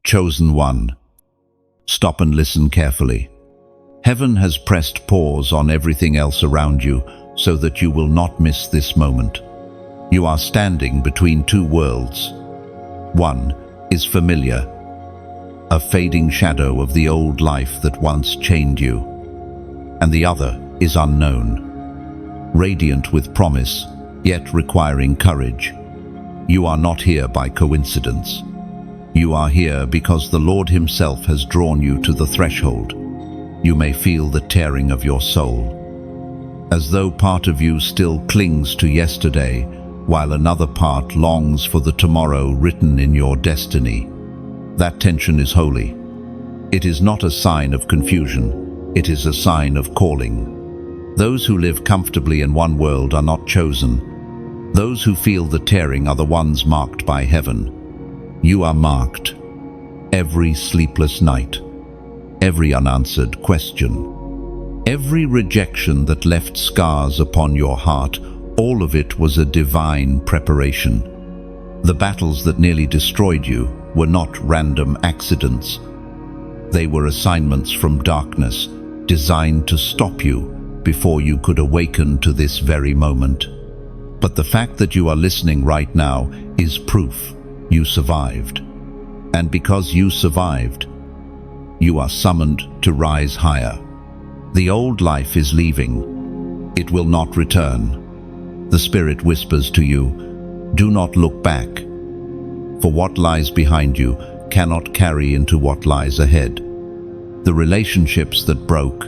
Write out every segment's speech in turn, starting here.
Chosen one. Stop and listen carefully. Heaven has pressed pause on everything else around you so that you will not miss this moment. You are standing between two worlds. One is familiar, a fading shadow of the old life that once chained you, and the other is unknown, radiant with promise, yet requiring courage. You are not here by coincidence. You are here because the Lord Himself has drawn you to the threshold. You may feel the tearing of your soul, as though part of you still clings to yesterday, while another part longs for the tomorrow written in your destiny. That tension is holy. It is not a sign of confusion, it is a sign of calling. Those who live comfortably in one world are not chosen. Those who feel the tearing are the ones marked by heaven. You are marked. Every sleepless night, every unanswered question, every rejection that left scars upon your heart, all of it was a divine preparation. The battles that nearly destroyed you were not random accidents. They were assignments from darkness, designed to stop you before you could awaken to this very moment. But the fact that you are listening right now is proof you survived. And because you survived, you are summoned to rise higher. The old life is leaving. It will not return. The Spirit whispers to you, do not look back, for what lies behind you cannot carry into what lies ahead. The relationships that broke,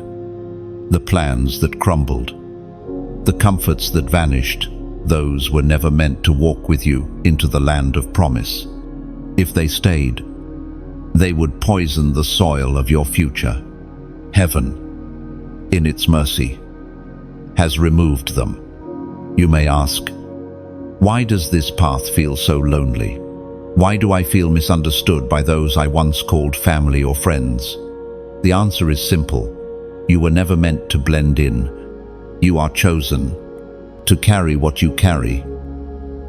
the plans that crumbled, the comforts that vanished, those were never meant to walk with you into the land of promise. If they stayed, they would poison the soil of your future. Heaven, in its mercy, has removed them. You may ask, why does this path feel so lonely? Why do I feel misunderstood by those I once called family or friends? The answer is simple. You were never meant to blend in. You are chosen. To carry what you carry,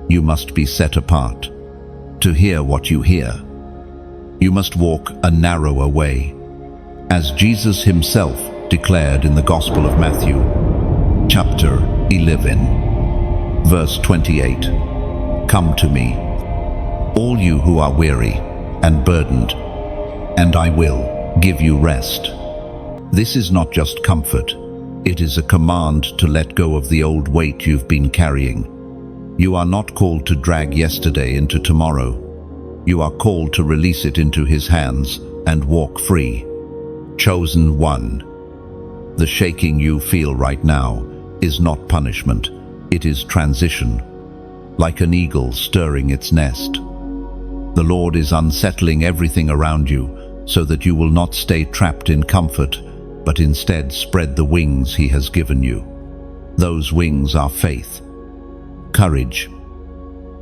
you must be set apart. To hear what you hear, you must walk a narrower way. As Jesus Himself declared in the Gospel of Matthew, chapter 11, verse 28, "Come to me, all you who are weary and burdened, and I will give you rest." This is not just comfort. It is a command to let go of the old weight you've been carrying. You are not called to drag yesterday into tomorrow. You are called to release it into His hands and walk free. Chosen one. The shaking you feel right now is not punishment. It is transition, like an eagle stirring its nest. The Lord is unsettling everything around you so that you will not stay trapped in comfort, but instead spread the wings He has given you. Those wings are faith, courage,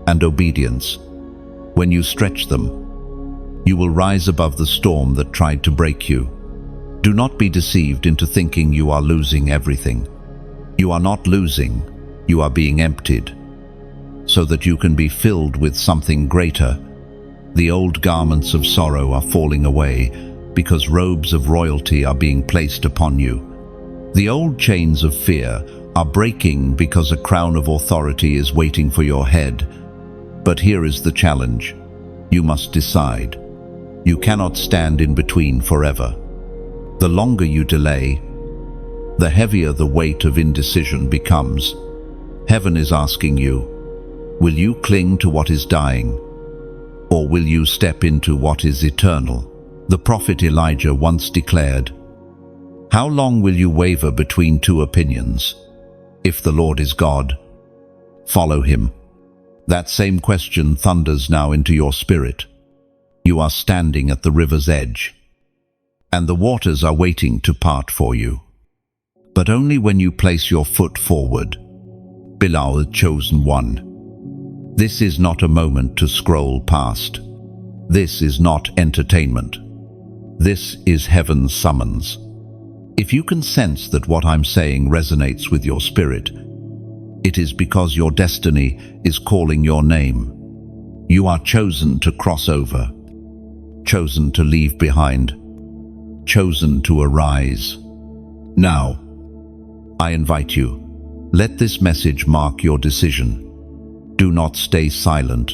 and obedience. When you stretch them, you will rise above the storm that tried to break you. Do not be deceived into thinking you are losing everything. You are not losing, you are being emptied, so that you can be filled with something greater. The old garments of sorrow are falling away, because robes of royalty are being placed upon you. The old chains of fear are breaking because a crown of authority is waiting for your head. But here is the challenge. You must decide. You cannot stand in between forever. The longer you delay, the heavier the weight of indecision becomes. Heaven is asking you, will you cling to what is dying, or will you step into what is eternal? The prophet Elijah once declared, "How long will you waver between two opinions? If the Lord is God, follow Him." That same question thunders now into your spirit. You are standing at the river's edge, and the waters are waiting to part for you. But only when you place your foot forward. Beloved chosen one. This is not a moment to scroll past. This is not entertainment. This is heaven's summons. If you can sense that what I'm saying resonates with your spirit, it is because your destiny is calling your name. You are chosen to cross over. chosen to leave behind, chosen to arise. Now, I invite you, let this message mark your decision. Do not stay silent.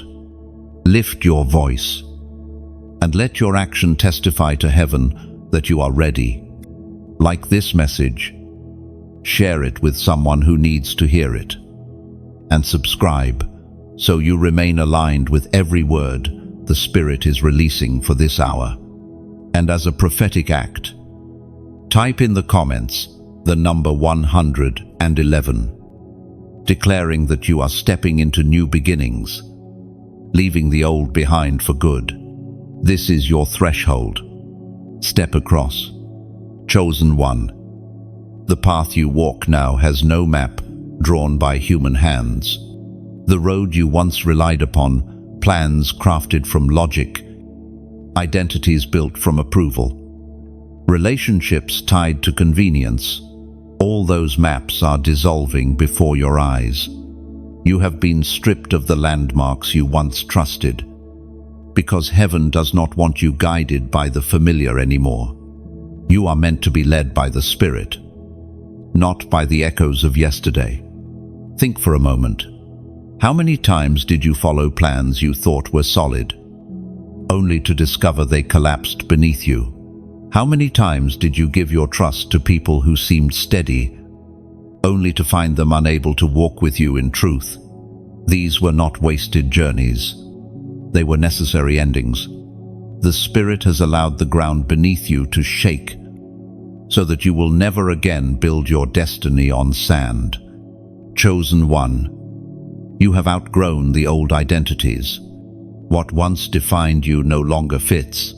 Lift your voice, and let your action testify to heaven that you are ready. Like this message, share it with someone who needs to hear it, and subscribe so you remain aligned with every word the Spirit is releasing for this hour. And as a prophetic act, type in the comments the number 111, declaring that you are stepping into new beginnings, leaving the old behind for good. This is your threshold. Step across. Chosen one. The path you walk now has no map drawn by human hands. The road you once relied upon, plans crafted from logic, identities built from approval, relationships tied to convenience, all those maps are dissolving before your eyes. You have been stripped of the landmarks you once trusted, because heaven does not want you guided by the familiar anymore. You are meant to be led by the Spirit, not by the echoes of yesterday. Think for a moment. How many times did you follow plans you thought were solid, only to discover they collapsed beneath you? How many times did you give your trust to people who seemed steady, only to find them unable to walk with you in truth? These were not wasted journeys. They were necessary endings. The Spirit has allowed the ground beneath you to shake, so that you will never again build your destiny on sand. Chosen one. You have outgrown the old identities. What once defined you no longer fits.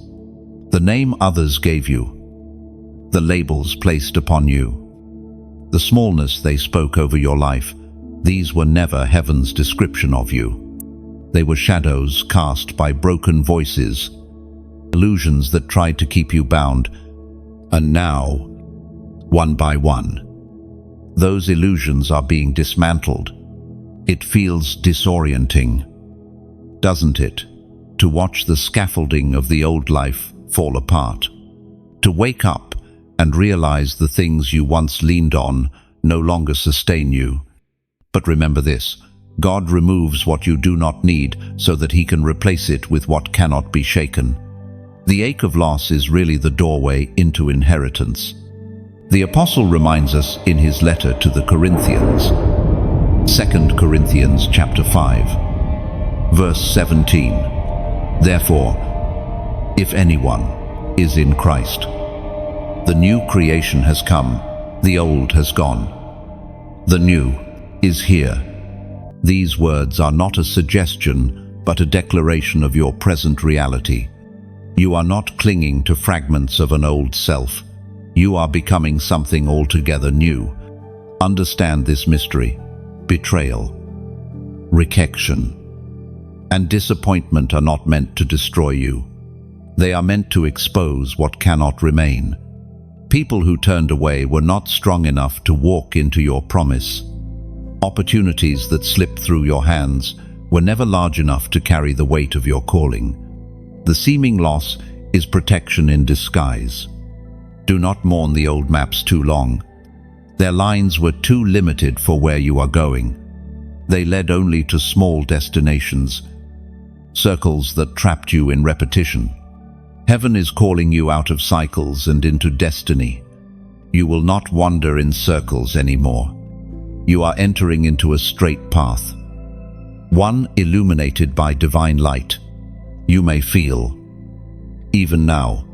The name others gave you, the labels placed upon you, the smallness they spoke over your life, these were never heaven's description of you. They were shadows cast by broken voices, illusions that tried to keep you bound. And now, one by one, those illusions are being dismantled. It feels disorienting, doesn't it, to watch the scaffolding of the old life fall apart, to wake up and realize the things you once leaned on no longer sustain you. But remember this, God removes what you do not need so that He can replace it with what cannot be shaken. The ache of loss is really the doorway into inheritance. The Apostle reminds us in his letter to the Corinthians, 2 Corinthians chapter 5, verse 17. Therefore, if anyone is in Christ, the new creation has come, the old has gone. The new is here. These words are not a suggestion, but a declaration of your present reality. You are not clinging to fragments of an old self. You are becoming something altogether new. Understand this mystery. Betrayal, rejection, and disappointment are not meant to destroy you. They are meant to expose what cannot remain. People who turned away were not strong enough to walk into your promise. Opportunities that slipped through your hands were never large enough to carry the weight of your calling. The seeming loss is protection in disguise. Do not mourn the old maps too long. Their lines were too limited for where you are going. They led only to small destinations, circles that trapped you in repetition. Heaven is calling you out of cycles and into destiny. You will not wander in circles anymore. You are entering into a straight path, one illuminated by divine light. You may feel, even now,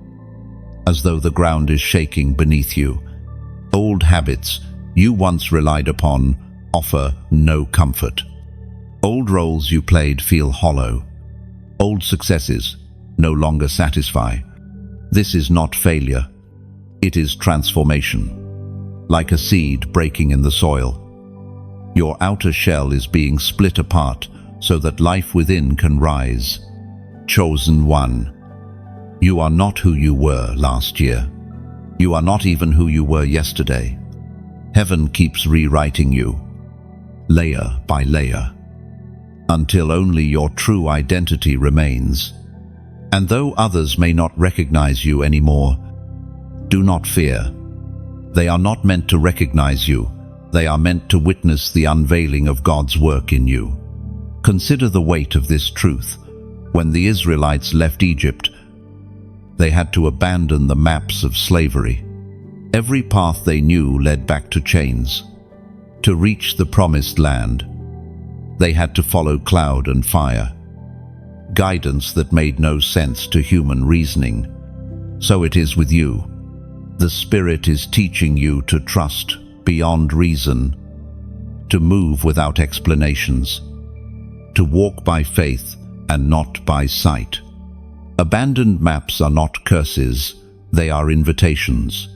as though the ground is shaking beneath you. Old habits you once relied upon offer no comfort. Old roles you played feel hollow. Old successes no longer satisfy. This is not failure. It is transformation. Like a seed breaking in the soil, your outer shell is being split apart so that life within can rise. Chosen one. You are not who you were last year. You are not even who you were yesterday. Heaven keeps rewriting you, layer by layer, until only your true identity remains. And though others may not recognize you anymore, do not fear. They are not meant to recognize you. They are meant to witness the unveiling of God's work in you. Consider the weight of this truth. When the Israelites left Egypt, they had to abandon the maps of slavery. Every path they knew led back to chains. To reach the promised land, they had to follow cloud and fire, guidance that made no sense to human reasoning. So it is with you. The Spirit is teaching you to trust beyond reason, to move without explanations, to walk by faith and not by sight. Abandoned maps are not curses, they are invitations.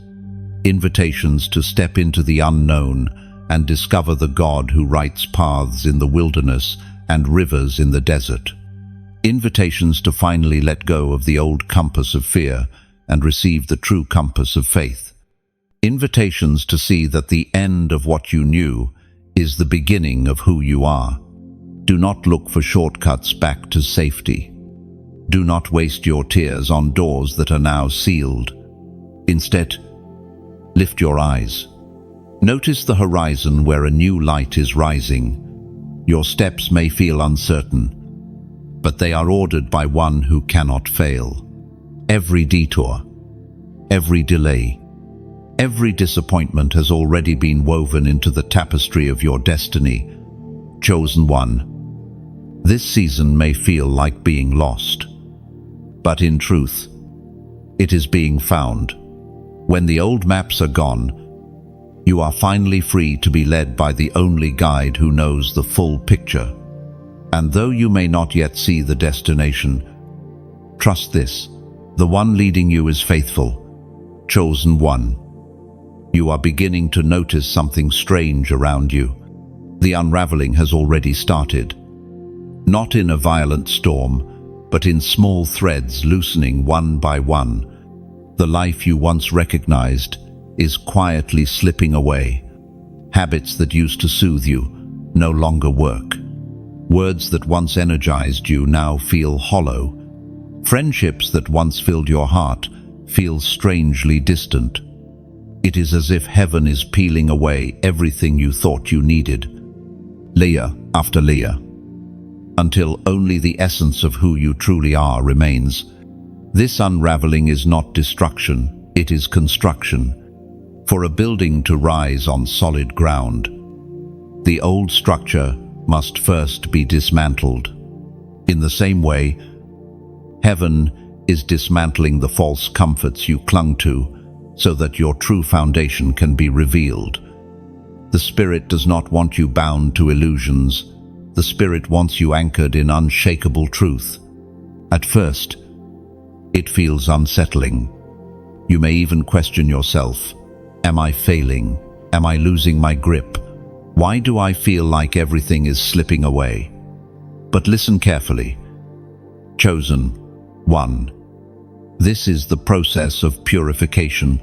Invitations to step into the unknown and discover the God who writes paths in the wilderness and rivers in the desert. Invitations to finally let go of the old compass of fear and receive the true compass of faith. Invitations to see that the end of what you knew is the beginning of who you are. Do not look for shortcuts back to safety. Do not waste your tears on doors that are now sealed. Instead, lift your eyes. Notice the horizon where a new light is rising. Your steps may feel uncertain, but they are ordered by one who cannot fail. Every detour, every delay, every disappointment has already been woven into the tapestry of your destiny. Chosen one, this season may feel like being lost, but in truth, it is being found. When the old maps are gone, you are finally free to be led by the only guide who knows the full picture. And though you may not yet see the destination, trust this: the one leading you is faithful. Chosen one. You are beginning to notice something strange around you. The unraveling has already started. Not in a violent storm, but in small threads loosening one by one. The life you once recognized is quietly slipping away. Habits that used to soothe you no longer work. Words that once energized you now feel hollow. Friendships that once filled your heart feel strangely distant. It is as if heaven is peeling away everything you thought you needed, layer after layer, until only the essence of who you truly are remains. This unraveling is not destruction, it is construction. For a building to rise on solid ground, the old structure must first be dismantled. In the same way, heaven is dismantling the false comforts you clung to so that your true foundation can be revealed. The Spirit does not want you bound to illusions. The Spirit wants you anchored in unshakable truth. At first, it feels unsettling. You may even question yourself. Am I failing? Am I losing my grip? Why do I feel like everything is slipping away? But listen carefully. Chosen one. This is the process of purification.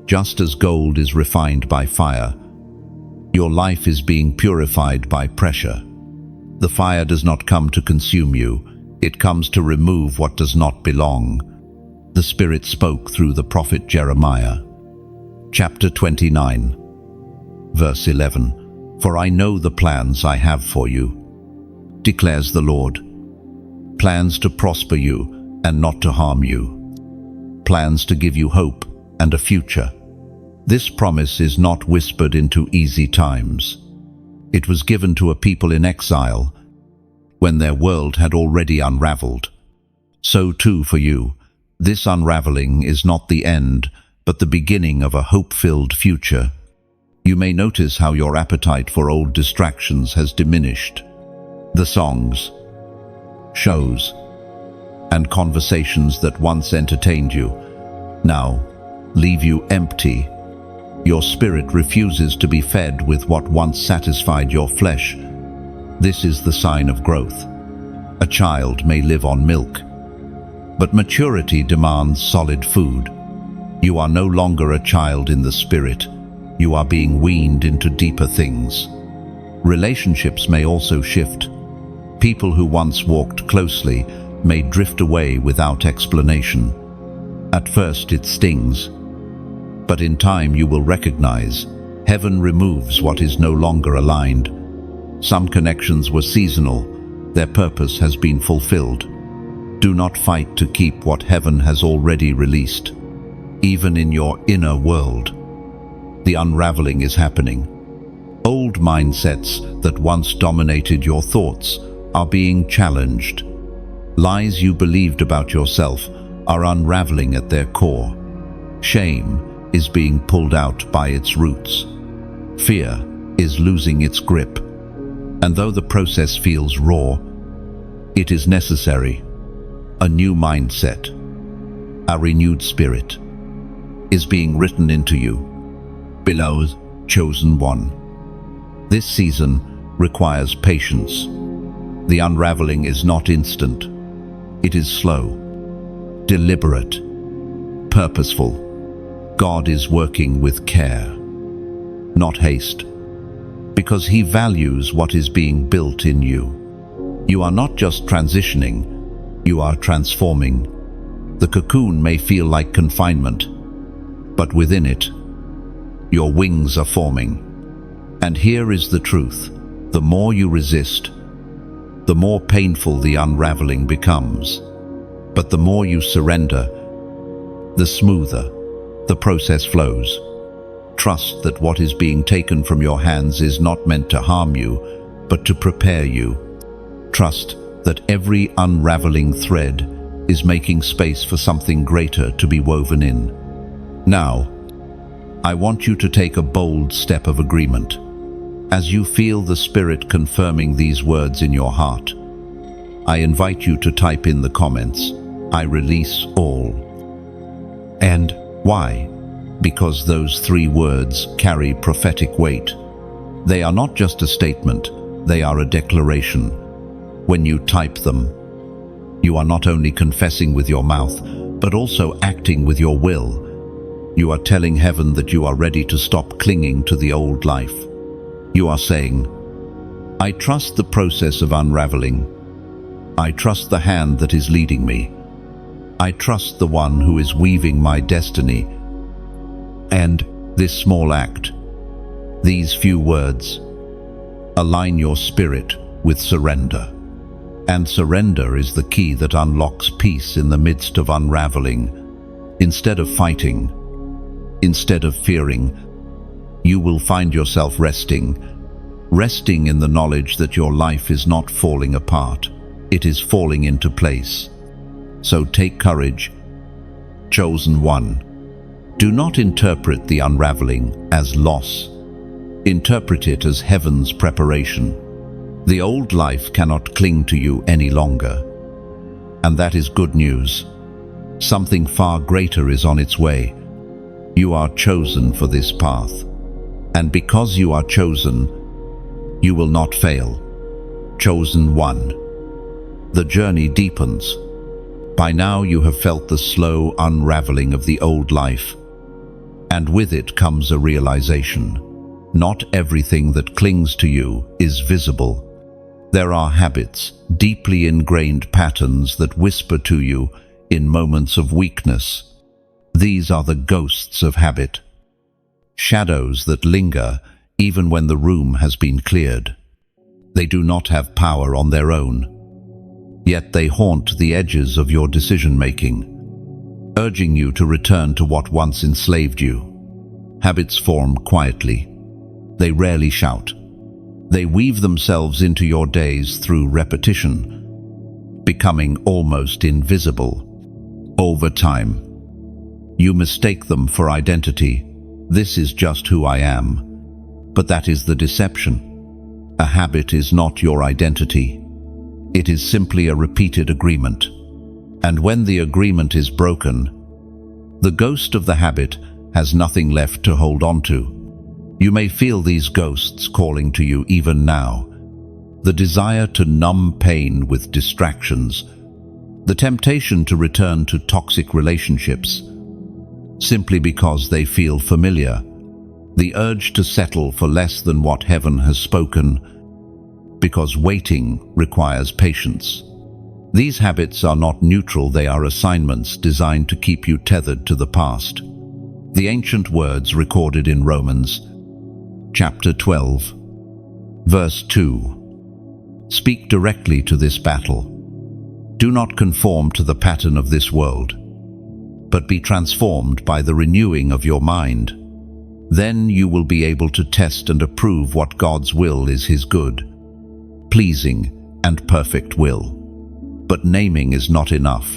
Just as gold is refined by fire, your life is being purified by pressure. The fire does not come to consume you, it comes to remove what does not belong. The Spirit spoke through the prophet Jeremiah. Chapter 29, verse 11. For I know the plans I have for you, declares the Lord. Plans to prosper you and not to harm you. Plans to give you hope and a future. This promise is not whispered into easy times. It was given to a people in exile when their world had already unraveled. So too for you, this unraveling is not the end, but the beginning of a hope-filled future. You may notice how your appetite for old distractions has diminished. The songs, shows, and conversations that once entertained you now leave you empty. Your spirit refuses to be fed with what once satisfied your flesh. This is the sign of growth. A child may live on milk, but maturity demands solid food. You are no longer a child in the spirit. You are being weaned into deeper things. Relationships may also shift. People who once walked closely may drift away without explanation. At first it stings, but in time you will recognize heaven removes what is no longer aligned. Some connections were seasonal, their purpose has been fulfilled. Do not fight to keep what heaven has already released. Even in your inner world, the unraveling is happening. Old mindsets that once dominated your thoughts are being challenged. Lies you believed about yourself are unraveling at their core. Shame is being pulled out by its roots. Fear is losing its grip. And though the process feels raw, it is necessary. A new mindset, a renewed spirit, is being written into you. Beloved, chosen one. This season requires patience. The unraveling is not instant. It is slow, deliberate, purposeful. God is working with care, not haste, because He values what is being built in you. You are not just transitioning, you are transforming. The cocoon may feel like confinement, but within it, your wings are forming. And here is the truth. The more you resist, the more painful the unraveling becomes. But the more you surrender, the smoother the process flows. Trust that what is being taken from your hands is not meant to harm you, but to prepare you. Trust that every unraveling thread is making space for something greater to be woven in. Now, I want you to take a bold step of agreement. As you feel the Spirit confirming these words in your heart, I invite you to type in the comments, "I release all." And why? Because those 3 words carry prophetic weight. They are not just a statement, they are a declaration. When you type them, you are not only confessing with your mouth, but also acting with your will. You are telling heaven that you are ready to stop clinging to the old life. You are saying, I trust the process of unraveling. I trust the hand that is leading me. I trust the one who is weaving my destiny. And this small act, these few words, align your spirit with surrender. And surrender is the key that unlocks peace in the midst of unraveling. Instead of fighting, instead of fearing, you will find yourself resting in the knowledge that your life is not falling apart, it is falling into place. So take courage, chosen one. Do not interpret the unraveling as loss. Interpret it as heaven's preparation. The old life cannot cling to you any longer. And that is good news. Something far greater is on its way. You are chosen for this path. And because you are chosen, you will not fail. Chosen one. The journey deepens. By now you have felt the slow unraveling of the old life. And with it comes a realization. Not everything that clings to you is visible. There are habits, deeply ingrained patterns that whisper to you in moments of weakness. These are the ghosts of habit. Shadows that linger even when the room has been cleared. They do not have power on their own. Yet they haunt the edges of your decision-making, urging you to return to what once enslaved you. Habits form quietly. They rarely shout. They weave themselves into your days through repetition, becoming almost invisible. Over time, you mistake them for identity. This is just who I am. But that is the deception. A habit is not your identity. It is simply a repeated agreement. And when the agreement is broken, the ghost of the habit has nothing left to hold on to. You may feel these ghosts calling to you even now. The desire to numb pain with distractions, the temptation to return to toxic relationships simply because they feel familiar, the urge to settle for less than what heaven has spoken because waiting requires patience. These habits are not neutral, they are assignments designed to keep you tethered to the past. The ancient words recorded in Romans, chapter 12, verse 2, speak directly to this battle. Do not conform to the pattern of this world, but be transformed by the renewing of your mind. Then you will be able to test and approve what God's will is, His good, pleasing, and perfect will. But naming is not enough.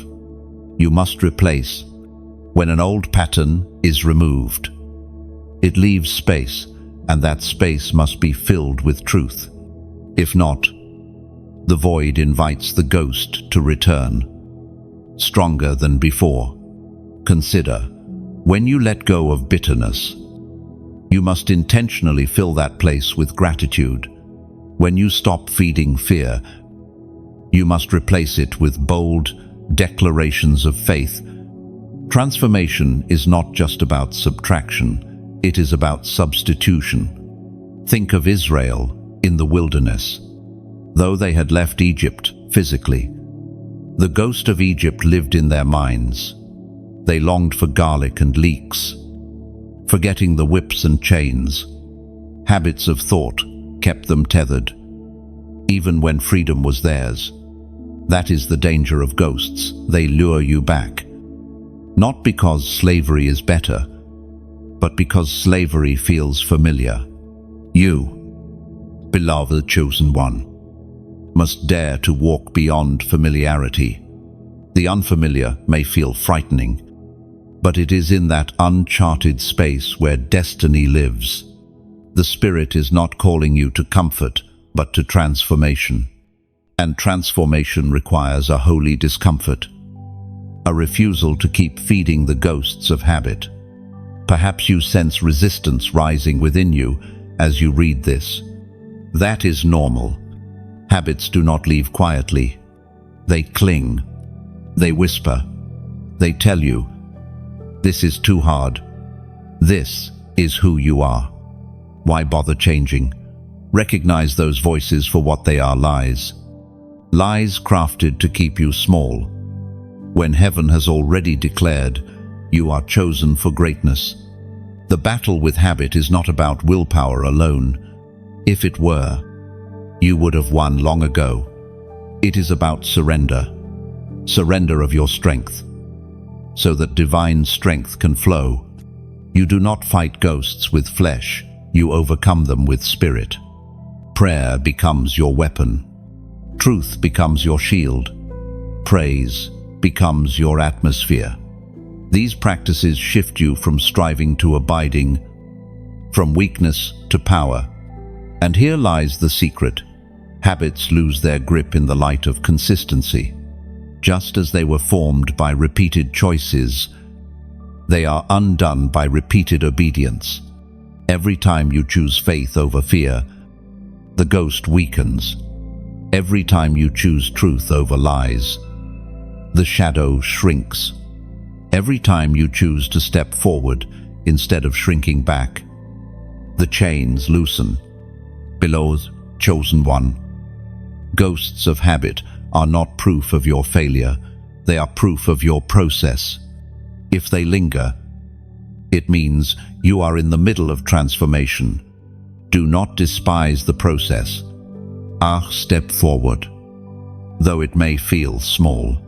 You must replace. When an old pattern is removed, it leaves space, and that space must be filled with truth. If not, the void invites the ghost to return, stronger than before. Consider, when you let go of bitterness, you must intentionally fill that place with gratitude. When you stop feeding fear, you must replace it with bold declarations of faith. Transformation is not just about subtraction, it is about substitution. Think of Israel in the wilderness. Though they had left Egypt physically, the ghost of Egypt lived in their minds. They longed for garlic and leeks, forgetting the whips and chains. Habits of thought kept them tethered, even when freedom was theirs. That is the danger of ghosts. They lure you back, not because slavery is better, but because slavery feels familiar. You, beloved chosen one, must dare to walk beyond familiarity. The unfamiliar may feel frightening, but it is in that uncharted space where destiny lives. The Spirit is not calling you to comfort, but to transformation. And transformation requires a holy discomfort, a refusal to keep feeding the ghosts of habit. Perhaps you sense resistance rising within you as you read this. That is normal. Habits do not leave quietly. They cling. They whisper. They tell you, this is too hard. This is who you are. Why bother changing? Recognize those voices for what they are: lies. Lies crafted to keep you small, when heaven has already declared you are chosen for greatness. The battle with habit is not about willpower alone. If it were, you would have won long ago. It is about surrender. Surrender of your strength, so that divine strength can flow. You do not fight ghosts with flesh, you overcome them with spirit. Prayer becomes your weapon. Truth becomes your shield. Praise becomes your atmosphere. These practices shift you from striving to abiding, from weakness to power. And here lies the secret. Habits lose their grip in the light of consistency. Just as they were formed by repeated choices, they are undone by repeated obedience. Every time you choose faith over fear, the ghost weakens. Every time you choose truth over lies, the shadow shrinks. Every time you choose to step forward instead of shrinking back, the chains loosen. Beloved chosen one, ghosts of habit are not proof of your failure, they are proof of your process. If they linger, it means you are in the middle of transformation. Do not despise the process. Step forward, though it may feel small,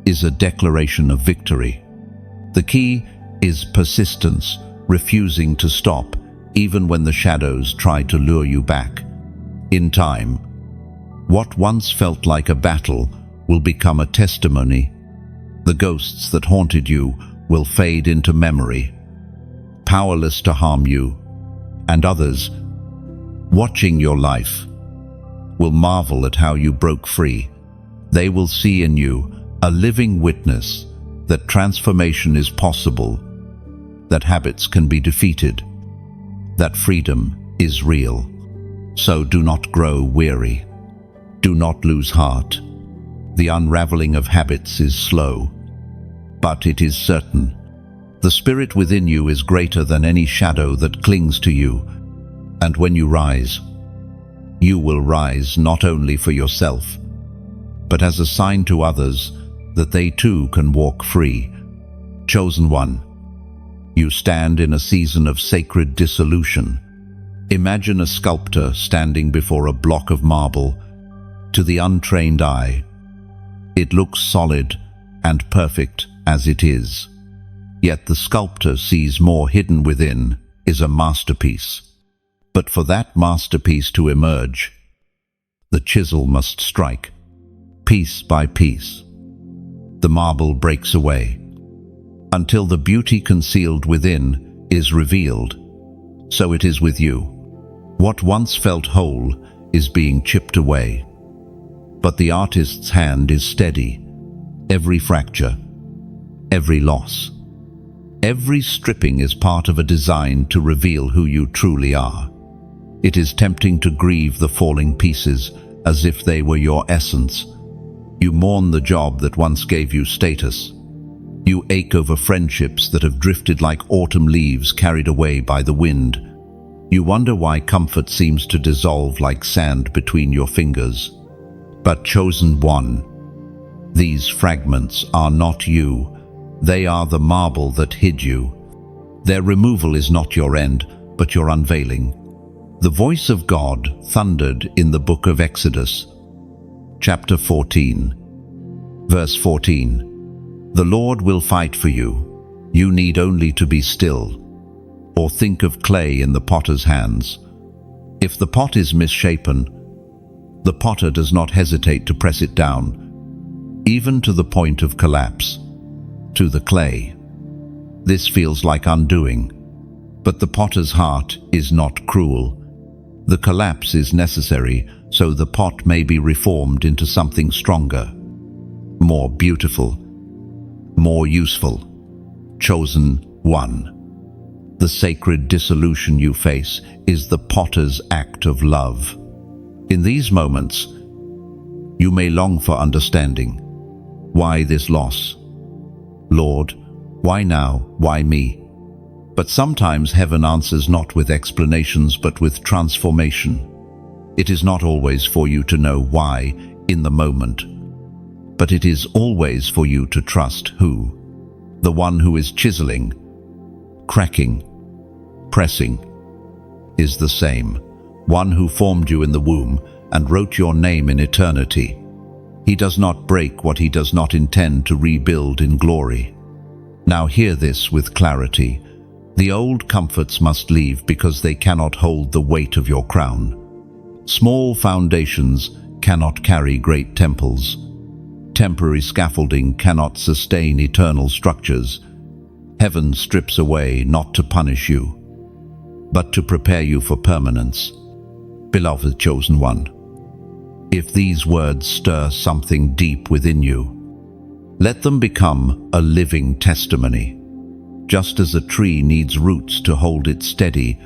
is a declaration of victory. The key is persistence, refusing to stop, even when the shadows try to lure you back. In time, what once felt like a battle will become a testimony. The ghosts that haunted you will fade into memory, powerless to harm you, and others, watching your life, will marvel at how you broke free. They will see in you a living witness that transformation is possible, that habits can be defeated, that freedom is real. So do not grow weary. Do not lose heart. The unraveling of habits is slow, but it is certain. The spirit within you is greater than any shadow that clings to you, and when you rise, you will rise not only for yourself, but as a sign to others that they too can walk free. Chosen one, you stand in a season of sacred dissolution. Imagine a sculptor standing before a block of marble. To the untrained eye, it looks solid and perfect as it is. Yet the sculptor sees more hidden within is a masterpiece. But for that masterpiece to emerge, the chisel must strike, piece by piece. The marble breaks away, until the beauty concealed within is revealed. So it is with you. What once felt whole is being chipped away. But the artist's hand is steady. Every fracture, every loss, every stripping is part of a design to reveal who you truly are. It is tempting to grieve the falling pieces as if they were your essence. You mourn the job that once gave you status. You ache over friendships that have drifted like autumn leaves carried away by the wind. You wonder why comfort seems to dissolve like sand between your fingers. But chosen one, these fragments are not you. They are the marble that hid you. Their removal is not your end, but your unveiling. The voice of God thundered in the book of Exodus, chapter 14, verse 14. The Lord will fight for you. You need only to be still, or think of clay in the potter's hands. If the pot is misshapen, the potter does not hesitate to press it down, even to the point of collapse, to the clay. This feels like undoing, but the potter's heart is not cruel. The collapse is necessary so the pot may be reformed into something stronger, more beautiful, more useful. Chosen one. The sacred dissolution you face is the potter's act of love. In these moments, you may long for understanding. Why this loss? Lord, why now? Why me? But sometimes heaven answers not with explanations but with transformation. It is not always for you to know why in the moment, but it is always for you to trust who? The one who is chiseling, cracking, pressing, is the same. One who formed you in the womb and wrote your name in eternity. He does not break what he does not intend to rebuild in glory. Now hear this with clarity. The old comforts must leave because they cannot hold the weight of your crown. Small foundations cannot carry great temples. Temporary scaffolding cannot sustain eternal structures. Heaven strips away not to punish you, but to prepare you for permanence. Beloved chosen one, if these words stir something deep within you, let them become a living testimony. Just as a tree needs roots to hold it steady,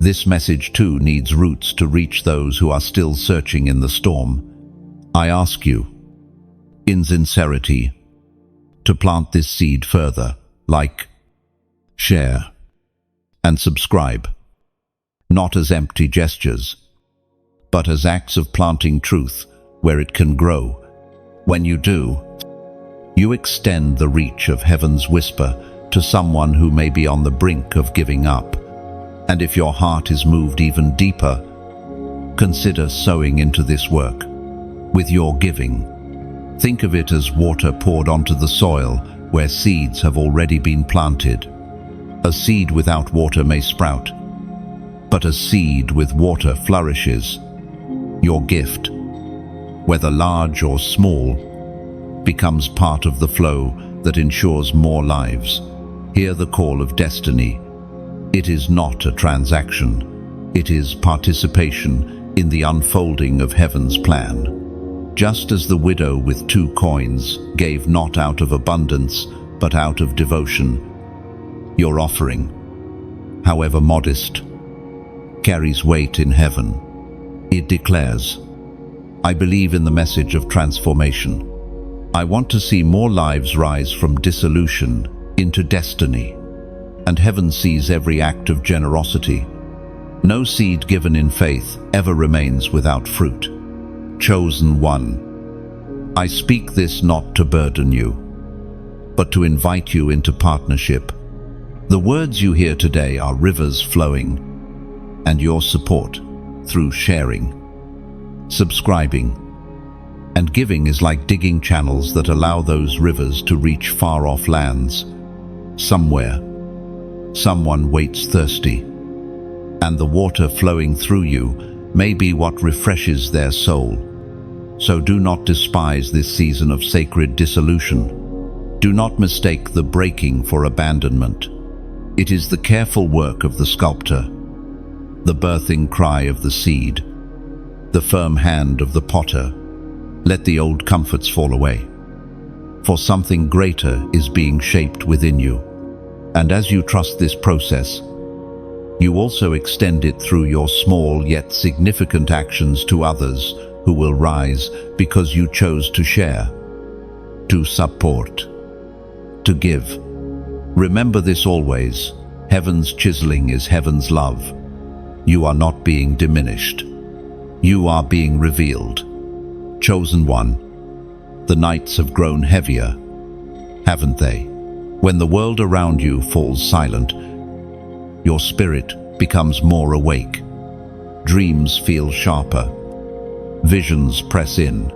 this message too needs roots to reach those who are still searching in the storm. I ask you, in sincerity, to plant this seed further. Like, share, and subscribe, not as empty gestures, but as acts of planting truth where it can grow. When you do, you extend the reach of heaven's whisper to someone who may be on the brink of giving up. And if your heart is moved even deeper, consider sowing into this work. With your giving, think of it as water poured onto the soil where seeds have already been planted. A seed without water may sprout, but a seed with water flourishes. Your gift, whether large or small, becomes part of the flow that ensures more lives. Hear the call of destiny. It is not a transaction. It is participation in the unfolding of heaven's plan. Just as the widow with 2 coins gave not out of abundance, but out of devotion, your offering, however modest, carries weight in heaven. It declares, I believe in the message of transformation. I want to see more lives rise from dissolution into destiny, and heaven sees every act of generosity. No seed given in faith ever remains without fruit. Chosen one, I speak this not to burden you, but to invite you into partnership. The words you hear today are rivers flowing, and your support through sharing, subscribing, and giving is like digging channels that allow those rivers to reach far-off lands. Somewhere, someone waits thirsty, and the water flowing through you may be what refreshes their soul. So do not despise this season of sacred dissolution. Do not mistake the breaking for abandonment. It is the careful work of the sculptor, the birthing cry of the seed, the firm hand of the potter. Let the old comforts fall away, for something greater is being shaped within you. And as you trust this process, you also extend it through your small yet significant actions to others who will rise because you chose to share, to support, to give. Remember this always: heaven's chiseling is heaven's love. You are not being diminished. You are being revealed. Chosen one, the nights have grown heavier, haven't they? When the world around you falls silent, your spirit becomes more awake. Dreams feel sharper. Visions press in.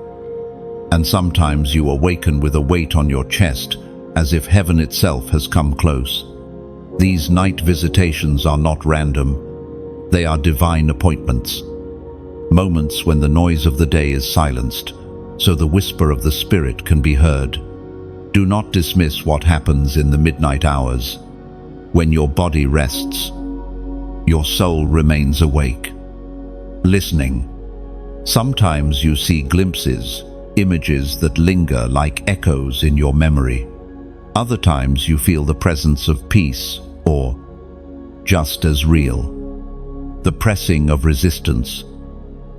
And sometimes you awaken with a weight on your chest, as if heaven itself has come close. These night visitations are not random. They are divine appointments. Moments when the noise of the day is silenced, so the whisper of the Spirit can be heard. Do not dismiss what happens in the midnight hours. When your body rests, your soul remains awake, listening. Sometimes you see glimpses, images that linger like echoes in your memory. Other times you feel the presence of peace, or, just as real, the pressing of resistance.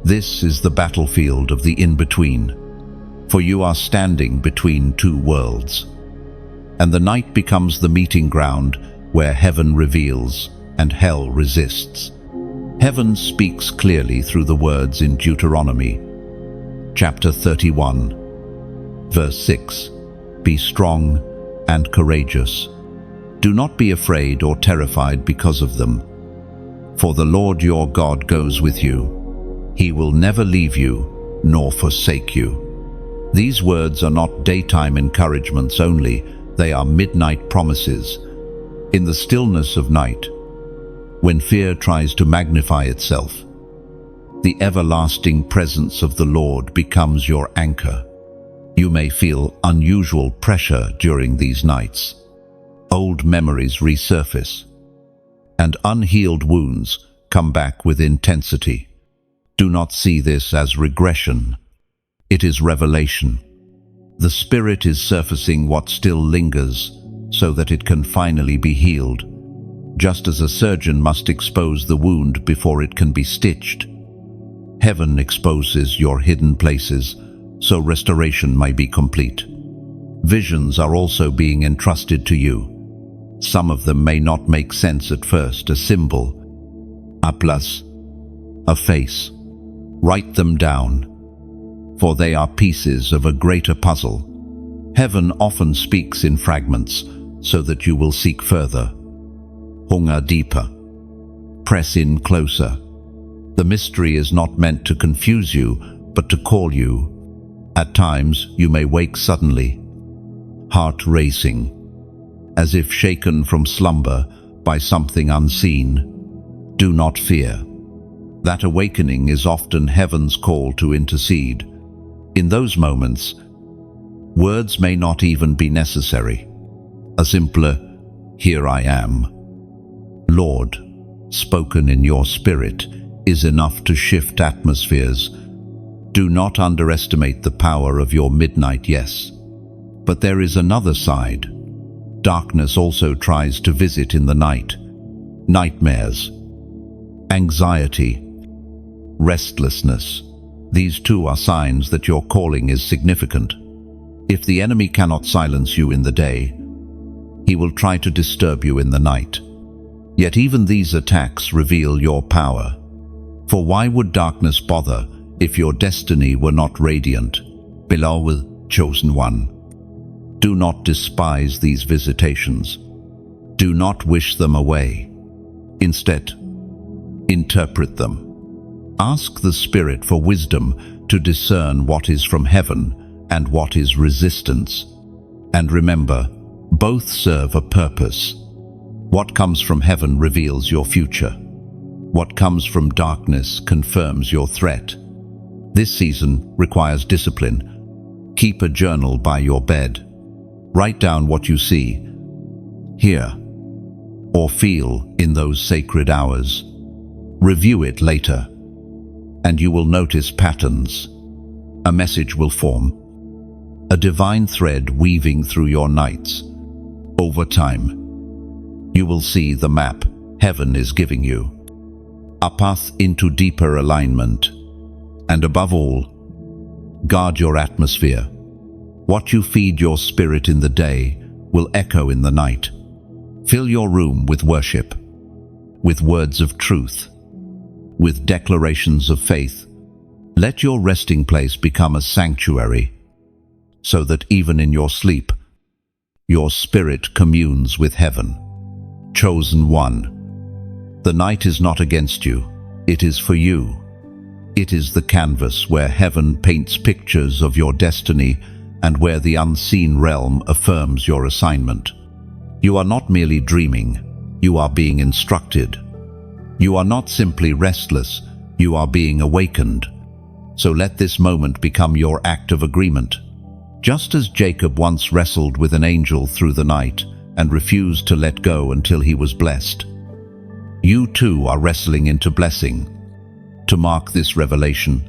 This is the battlefield of the in-between, for you are standing between two worlds. And the night becomes the meeting ground where heaven reveals and hell resists. Heaven speaks clearly through the words in Deuteronomy, chapter 31, verse 6. Be strong and courageous. Do not be afraid or terrified because of them, for the Lord your God goes with you. He will never leave you nor forsake you. These words are not daytime encouragements only, they are midnight promises. In the stillness of night, when fear tries to magnify itself, the everlasting presence of the Lord becomes your anchor. You may feel unusual pressure during these nights. Old memories resurface, and unhealed wounds come back with intensity. Do not see this as regression. It is revelation. The Spirit is surfacing what still lingers so that it can finally be healed, just as a surgeon must expose the wound before it can be stitched. Heaven exposes your hidden places so restoration may be complete. Visions are also being entrusted to you. Some of them may not make sense at first: a symbol, a plus, a face. Write them down, for they are pieces of a greater puzzle. Heaven often speaks in fragments so that you will seek further. Hunger deeper. Press in closer. The mystery is not meant to confuse you, but to call you. At times you may wake suddenly, heart racing, as if shaken from slumber by something unseen. Do not fear. That awakening is often heaven's call to intercede. In those moments, words may not even be necessary. A simpler, "Here I am, Lord," spoken in your spirit, is enough to shift atmospheres. Do not underestimate the power of your midnight yes. But there is another side. Darkness also tries to visit in the night. Nightmares, anxiety, restlessness. These too are signs that your calling is significant. If the enemy cannot silence you in the day, he will try to disturb you in the night. Yet even these attacks reveal your power. For why would darkness bother if your destiny were not radiant? Beloved, chosen one. Do not despise these visitations. Do not wish them away. Instead, interpret them. Ask the Spirit for wisdom to discern what is from heaven and what is resistance. And remember, both serve a purpose. What comes from heaven reveals your future. What comes from darkness confirms your threat. This season requires discipline. Keep a journal by your bed. Write down what you see, hear, or feel in those sacred hours. Review it later, and you will notice patterns. A message will form, a divine thread weaving through your nights. Over time, you will see the map heaven is giving you, a path into deeper alignment. And above all, guard your atmosphere. What you feed your spirit in the day will echo in the night. Fill your room with worship, with words of truth, with declarations of faith. Let your resting place become a sanctuary, so that even in your sleep, your spirit communes with heaven. Chosen one. The night is not against you, it is for you. It is the canvas where heaven paints pictures of your destiny and where the unseen realm affirms your assignment. You are not merely dreaming, you are being instructed. You are not simply restless, you are being awakened. So let this moment become your act of agreement. Just as Jacob once wrestled with an angel through the night and refused to let go until he was blessed, you too are wrestling into blessing. To mark this revelation,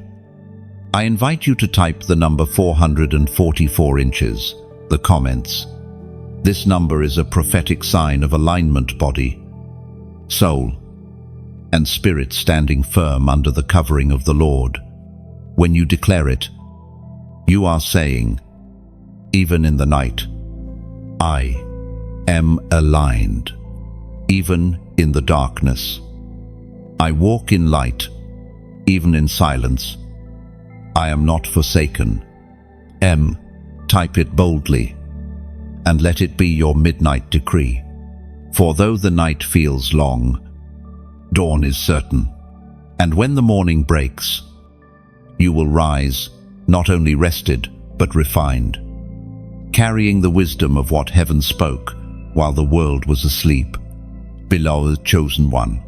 I invite you to type the number 444 inches, the comments. This number is a prophetic sign of alignment, body, soul, and spirit standing firm under the covering of the Lord. When you declare it, you are saying, even in the night, I am aligned. Even in the darkness, I walk in light. Even in silence, I am not forsaken. Type it boldly, and let it be your midnight decree. For though the night feels long, dawn is certain. And when the morning breaks, you will rise, not only rested, but refined, carrying the wisdom of what heaven spoke while the world was asleep. Beloved chosen one,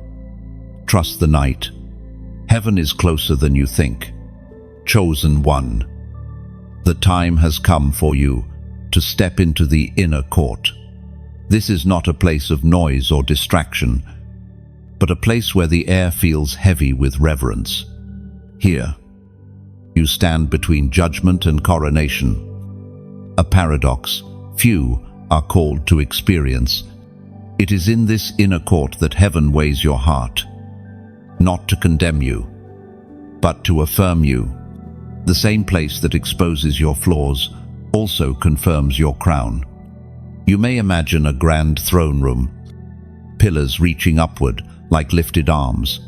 trust the night. Heaven is closer than you think. Chosen one, the time has come for you to step into the inner court. This is not a place of noise or distraction, but a place where the air feels heavy with reverence. Here, you stand between judgment and coronation. A paradox few are called to experience. It is in this inner court that heaven weighs your heart, not to condemn you, but to affirm you. The same place that exposes your flaws also confirms your crown. You may imagine a grand throne room, pillars reaching upward like lifted arms,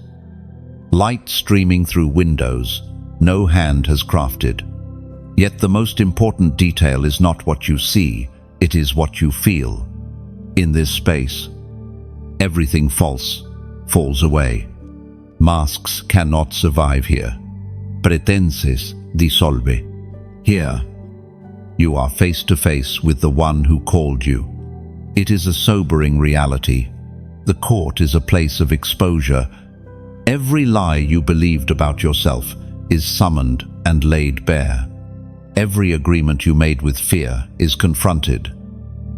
light streaming through windows no hand has crafted. Yet the most important detail is not what you see, it is what you feel. In this space, everything false falls away. Masks cannot survive here. Pretenses dissolve. Here, you are face to face with the one who called you. It is a sobering reality. The court is a place of exposure. Every lie you believed about yourself is summoned and laid bare. Every agreement you made with fear is confronted.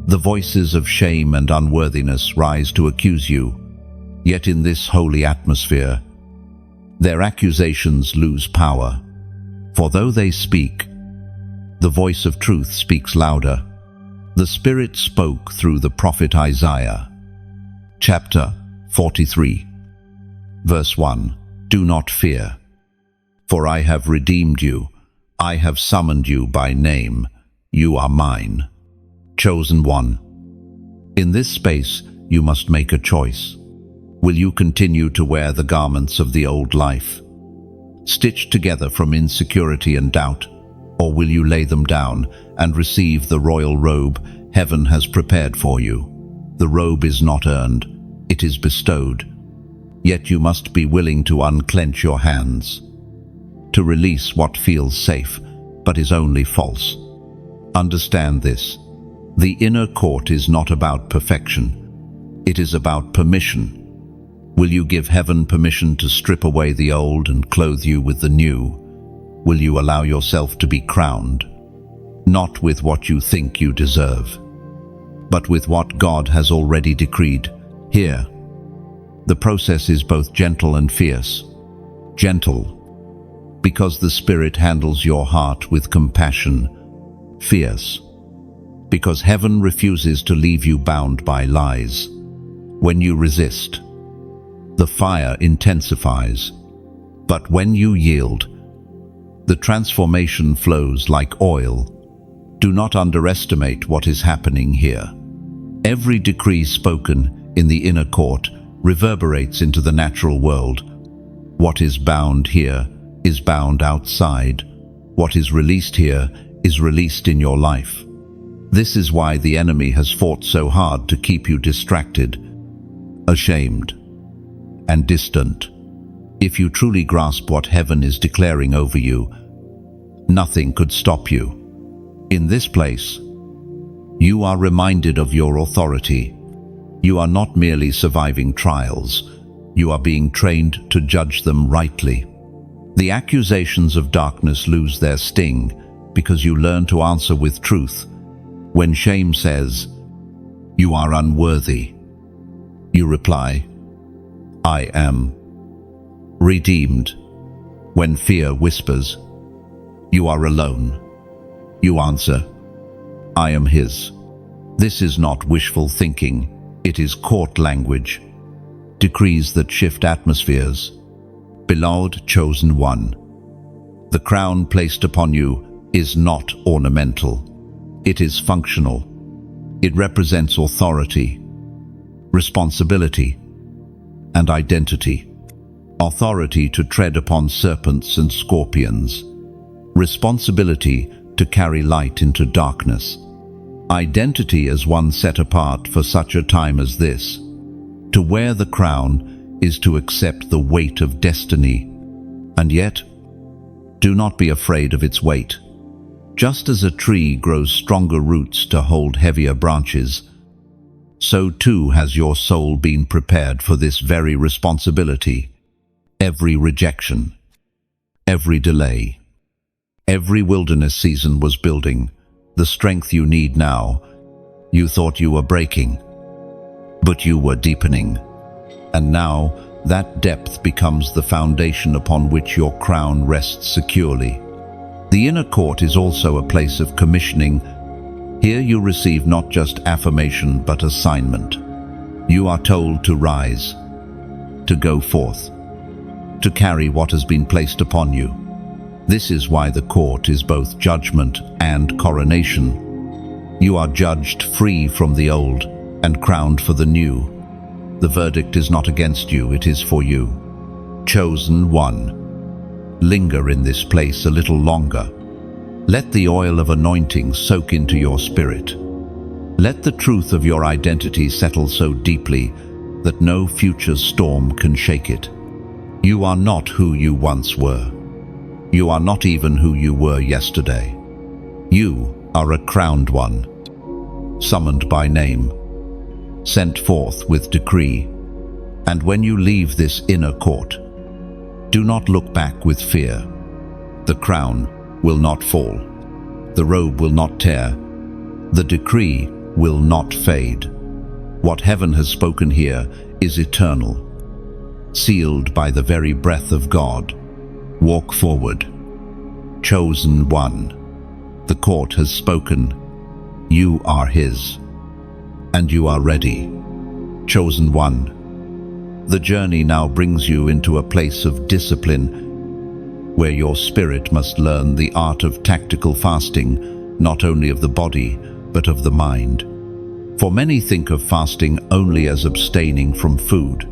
The voices of shame and unworthiness rise to accuse you. Yet in this holy atmosphere, their accusations lose power. For though they speak, the voice of truth speaks louder. The Spirit spoke through the prophet Isaiah. Chapter 43, verse 1. Do not fear, for I have redeemed you. I have summoned you by name. You are mine. Chosen one. In this space, you must make a choice. Will you continue to wear the garments of the old life, stitched together from insecurity and doubt? or will you lay them down and receive the royal robe heaven has prepared for you? The robe is not earned, it is bestowed. Yet you must be willing to unclench your hands, to release what feels safe, but is only false. Understand this. The inner court is not about perfection. It is about permission. Will you give heaven permission to strip away the old and clothe you with the new? Will you allow yourself to be crowned, not with what you think you deserve, but with what God has already decreed? Here, the process is both gentle and fierce. Gentle, because the Spirit handles your heart with compassion. Fierce, because heaven refuses to leave you bound by lies. When you resist, the fire intensifies. But when you yield, the transformation flows like oil. Do not underestimate what is happening here. Every decree spoken in the inner court reverberates into the natural world. What is bound here is bound outside. What is released here is released in your life. This is why the enemy has fought so hard to keep you distracted, ashamed, and distant. If you truly grasp what heaven is declaring over you, nothing could stop you. In this place, you are reminded of your authority. You are not merely surviving trials, you are being trained to judge them rightly. The accusations of darkness lose their sting because you learn to answer with truth. When shame says, "You are unworthy," you reply, "I am redeemed." When fear whispers, "You are alone," you answer, "I am His." This is not wishful thinking, it is court language. Decrees that shift atmospheres. Beloved chosen one, the crown placed upon you is not ornamental. It is functional. It represents authority, responsibility, and identity. Authority to tread upon serpents and scorpions. Responsibility to carry light into darkness. Identity as one set apart for such a time as this. To wear the crown is to accept the weight of destiny. And yet, do not be afraid of its weight. Just as a tree grows stronger roots to hold heavier branches, so too has your soul been prepared for this very responsibility. Every rejection, every delay, every wilderness season was building the strength you need now. You thought you were breaking, but you were deepening. And now that depth becomes the foundation upon which your crown rests securely. The inner court is also a place of commissioning. Here you receive not just affirmation but assignment. You are told to rise, to go forth, to carry what has been placed upon you. This is why the court is both judgment and coronation. You are judged free from the old and crowned for the new. The verdict is not against you, it is for you. Chosen one, linger in this place a little longer. Let the oil of anointing soak into your spirit. Let the truth of your identity settle so deeply that no future storm can shake it. You are not who you once were. You are not even who you were yesterday. You are a crowned one, summoned by name, sent forth with decree. And when you leave this inner court, do not look back with fear. The crown will not fall. The robe will not tear. The decree will not fade. What heaven has spoken here is eternal, sealed by the very breath of God. Walk forward. Chosen one. The court has spoken. You are His. And you are ready. Chosen one. The journey now brings you into a place of discipline where your spirit must learn the art of tactical fasting, not only of the body, but of the mind. For many think of fasting only as abstaining from food.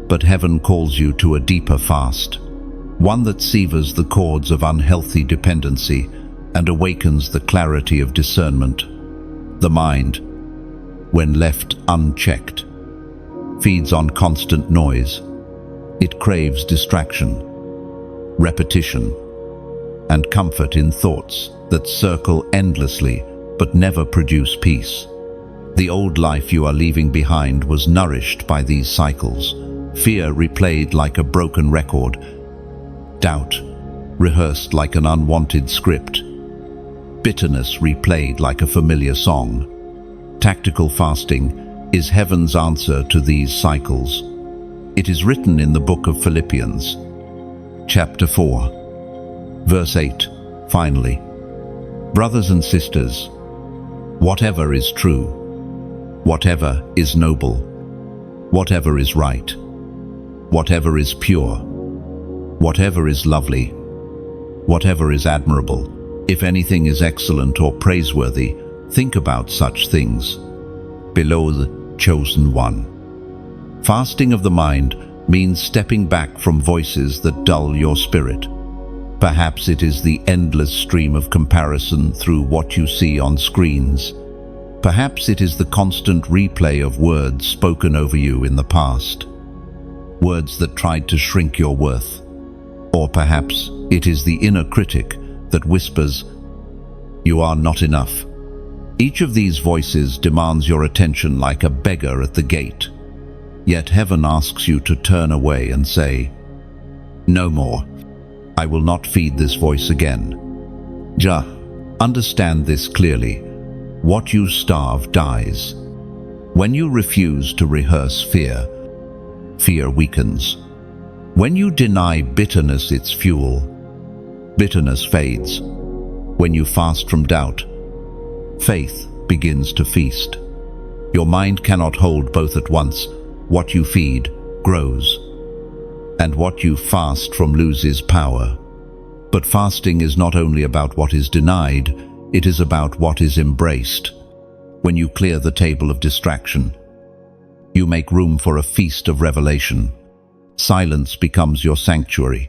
But heaven calls you to a deeper fast, one that severs the cords of unhealthy dependency, and awakens the clarity of discernment. The mind, when left unchecked, feeds on constant noise. It craves distraction, repetition, and comfort in thoughts that circle endlessly but never produce peace. The old life you are leaving behind was nourished by these cycles. Fear replayed like a broken record, doubt rehearsed like an unwanted script, bitterness replayed like a familiar song. Tactical fasting is heaven's answer to these cycles. It is written in the book of Philippians, chapter 4, verse 8, finally. Brothers and sisters, whatever is true, whatever is noble, whatever is right, whatever is pure, whatever is lovely, whatever is admirable, if anything is excellent or praiseworthy, think about such things. Below the chosen one. Fasting of the mind means stepping back from voices that dull your spirit. Perhaps it is the endless stream of comparison through what you see on screens. Perhaps it is the constant replay of words spoken over you in the past. Words that tried to shrink your worth. Or perhaps it is the inner critic that whispers, "You are not enough." Each of these voices demands your attention like a beggar at the gate. Yet heaven asks you to turn away and say, "No more. I will not feed this voice again." Understand this clearly. What you starve dies. When you refuse to rehearse fear, fear weakens. When you deny bitterness its fuel, bitterness fades. When you fast from doubt, faith begins to feast. Your mind cannot hold both at once. What you feed grows, and what you fast from loses power. But fasting is not only about what is denied, it is about what is embraced. When you clear the table of distraction, you make room for a feast of revelation. Silence becomes your sanctuary.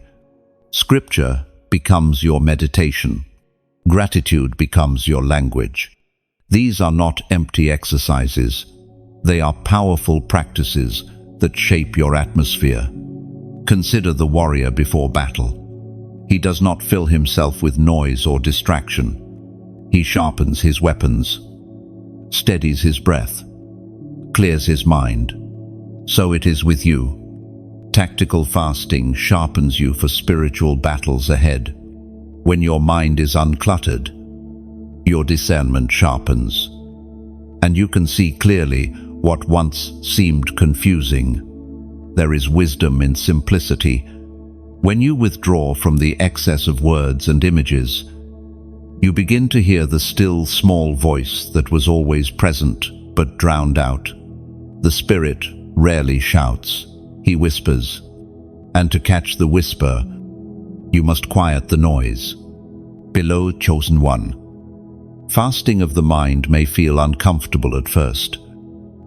Scripture becomes your meditation. Gratitude becomes your language. These are not empty exercises. They are powerful practices that shape your atmosphere. Consider the warrior before battle. He does not fill himself with noise or distraction. He sharpens his weapons, steadies his breath, clears his mind. So it is with you. Tactical fasting sharpens you for spiritual battles ahead. When your mind is uncluttered, your discernment sharpens, and you can see clearly what once seemed confusing. There is wisdom in simplicity. When you withdraw from the excess of words and images, you begin to hear the still, small voice that was always present but drowned out. The Spirit rarely shouts, he whispers, and to catch the whisper, you must quiet the noise. Below chosen one. Fasting of the mind may feel uncomfortable at first.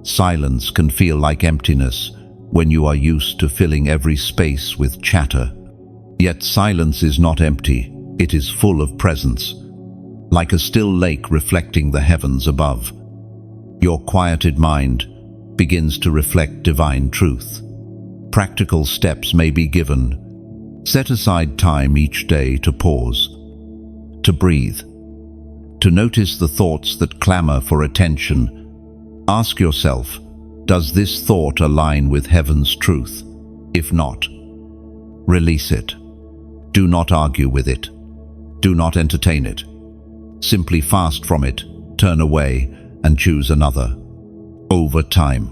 Silence can feel like emptiness when you are used to filling every space with chatter. Yet silence is not empty, it is full of presence, like a still lake reflecting the heavens above. Your quieted mind begins to reflect divine truth. Practical steps may be given. Set aside time each day to pause, to breathe, to notice the thoughts that clamor for attention. Ask yourself, does this thought align with heaven's truth? If not, release it. Do not argue with it. Do not entertain it. Simply fast from it, turn away, and choose another. Over time,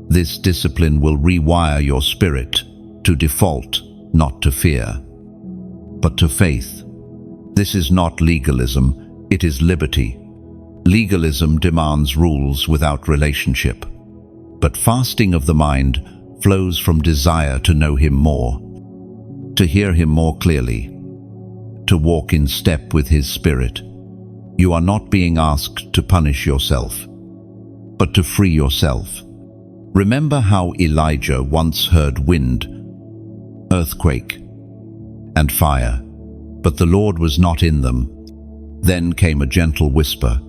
this discipline will rewire your spirit to default, not to fear, but to faith. This is not legalism, it is liberty. Legalism demands rules without relationship, but fasting of the mind flows from desire to know Him more, to hear Him more clearly, to walk in step with His Spirit. You are not being asked to punish yourself, but to free yourself. Remember how Elijah once heard wind, earthquake, and fire, but the Lord was not in them. Then came a gentle whisper,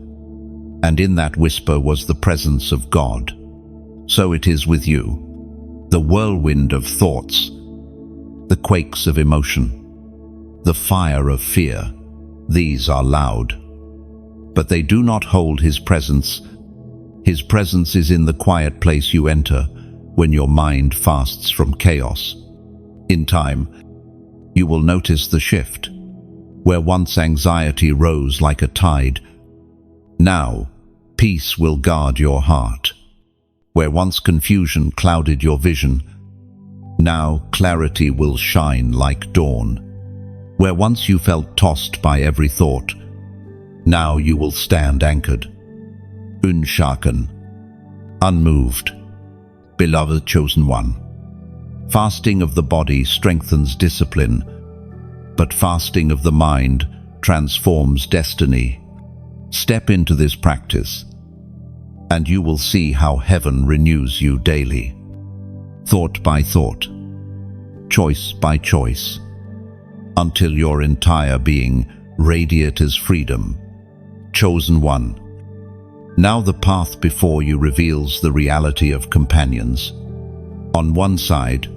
and in that whisper was the presence of God. So it is with you. The whirlwind of thoughts, the quakes of emotion, the fire of fear, these are loud. But they do not hold His presence. His presence is in the quiet place you enter when your mind fasts from chaos. In time, you will notice the shift. Where once anxiety rose like a tide, now peace will guard your heart. Where once confusion clouded your vision, now clarity will shine like dawn. Where once you felt tossed by every thought, now you will stand anchored, unshaken, unmoved. Beloved chosen one, fasting of the body strengthens discipline, but fasting of the mind transforms destiny. Step into this practice, and you will see how heaven renews you daily, thought by thought, choice by choice, until your entire being radiate as freedom. Chosen one, now the path before you reveals the reality of companions. On one side,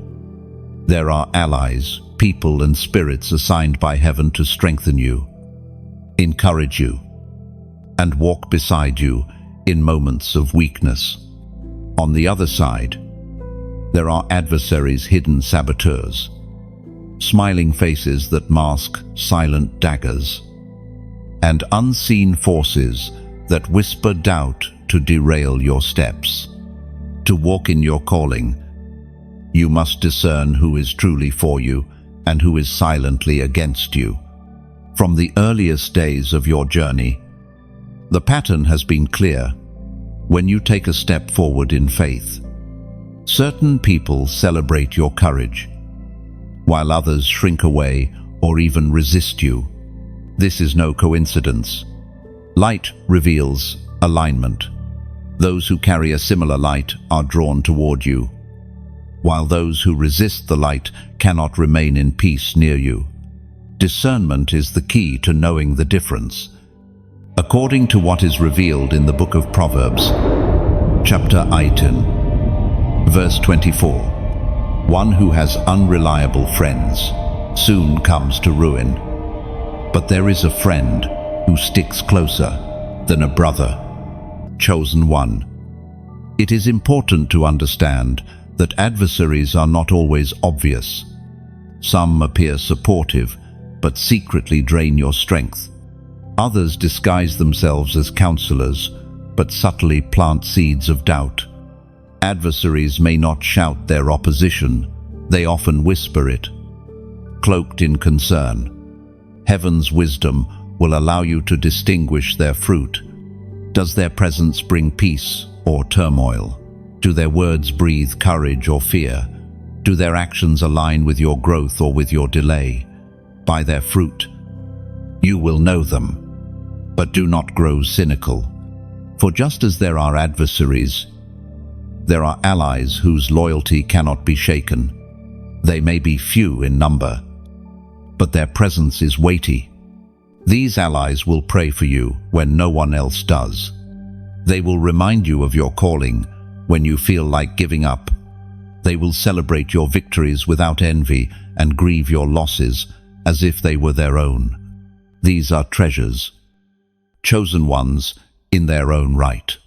there are allies, people and spirits assigned by heaven to strengthen you, encourage you, and walk beside you in moments of weakness. On the other side, there are adversaries, hidden saboteurs, smiling faces that mask silent daggers, and unseen forces that whisper doubt to derail your steps. To walk in your calling, you must discern who is truly for you and who is silently against you. From the earliest days of your journey, the pattern has been clear. When you take a step forward in faith, certain people celebrate your courage, while others shrink away or even resist you. This is no coincidence. Light reveals alignment. Those who carry a similar light are drawn toward you, while those who resist the light cannot remain in peace near you. Discernment is the key to knowing the difference. According to what is revealed in the book of Proverbs, chapter 18, verse 24, one who has unreliable friends soon comes to ruin, but there is a friend who sticks closer than a brother. Chosen one, it is important to understand that adversaries are not always obvious. Some appear supportive, but secretly drain your strength. Others disguise themselves as counselors, but subtly plant seeds of doubt. Adversaries may not shout their opposition, they often whisper it, cloaked in concern. Heaven's wisdom will allow you to distinguish their fruit. Does their presence bring peace or turmoil? Do their words breathe courage or fear? Do their actions align with your growth or with your delay? By their fruit, you will know them. But do not grow cynical. For just as there are adversaries, there are allies whose loyalty cannot be shaken. They may be few in number, but their presence is weighty. These allies will pray for you when no one else does. They will remind you of your calling when you feel like giving up. They will celebrate your victories without envy and grieve your losses as if they were their own. These are treasures, chosen ones in their own right,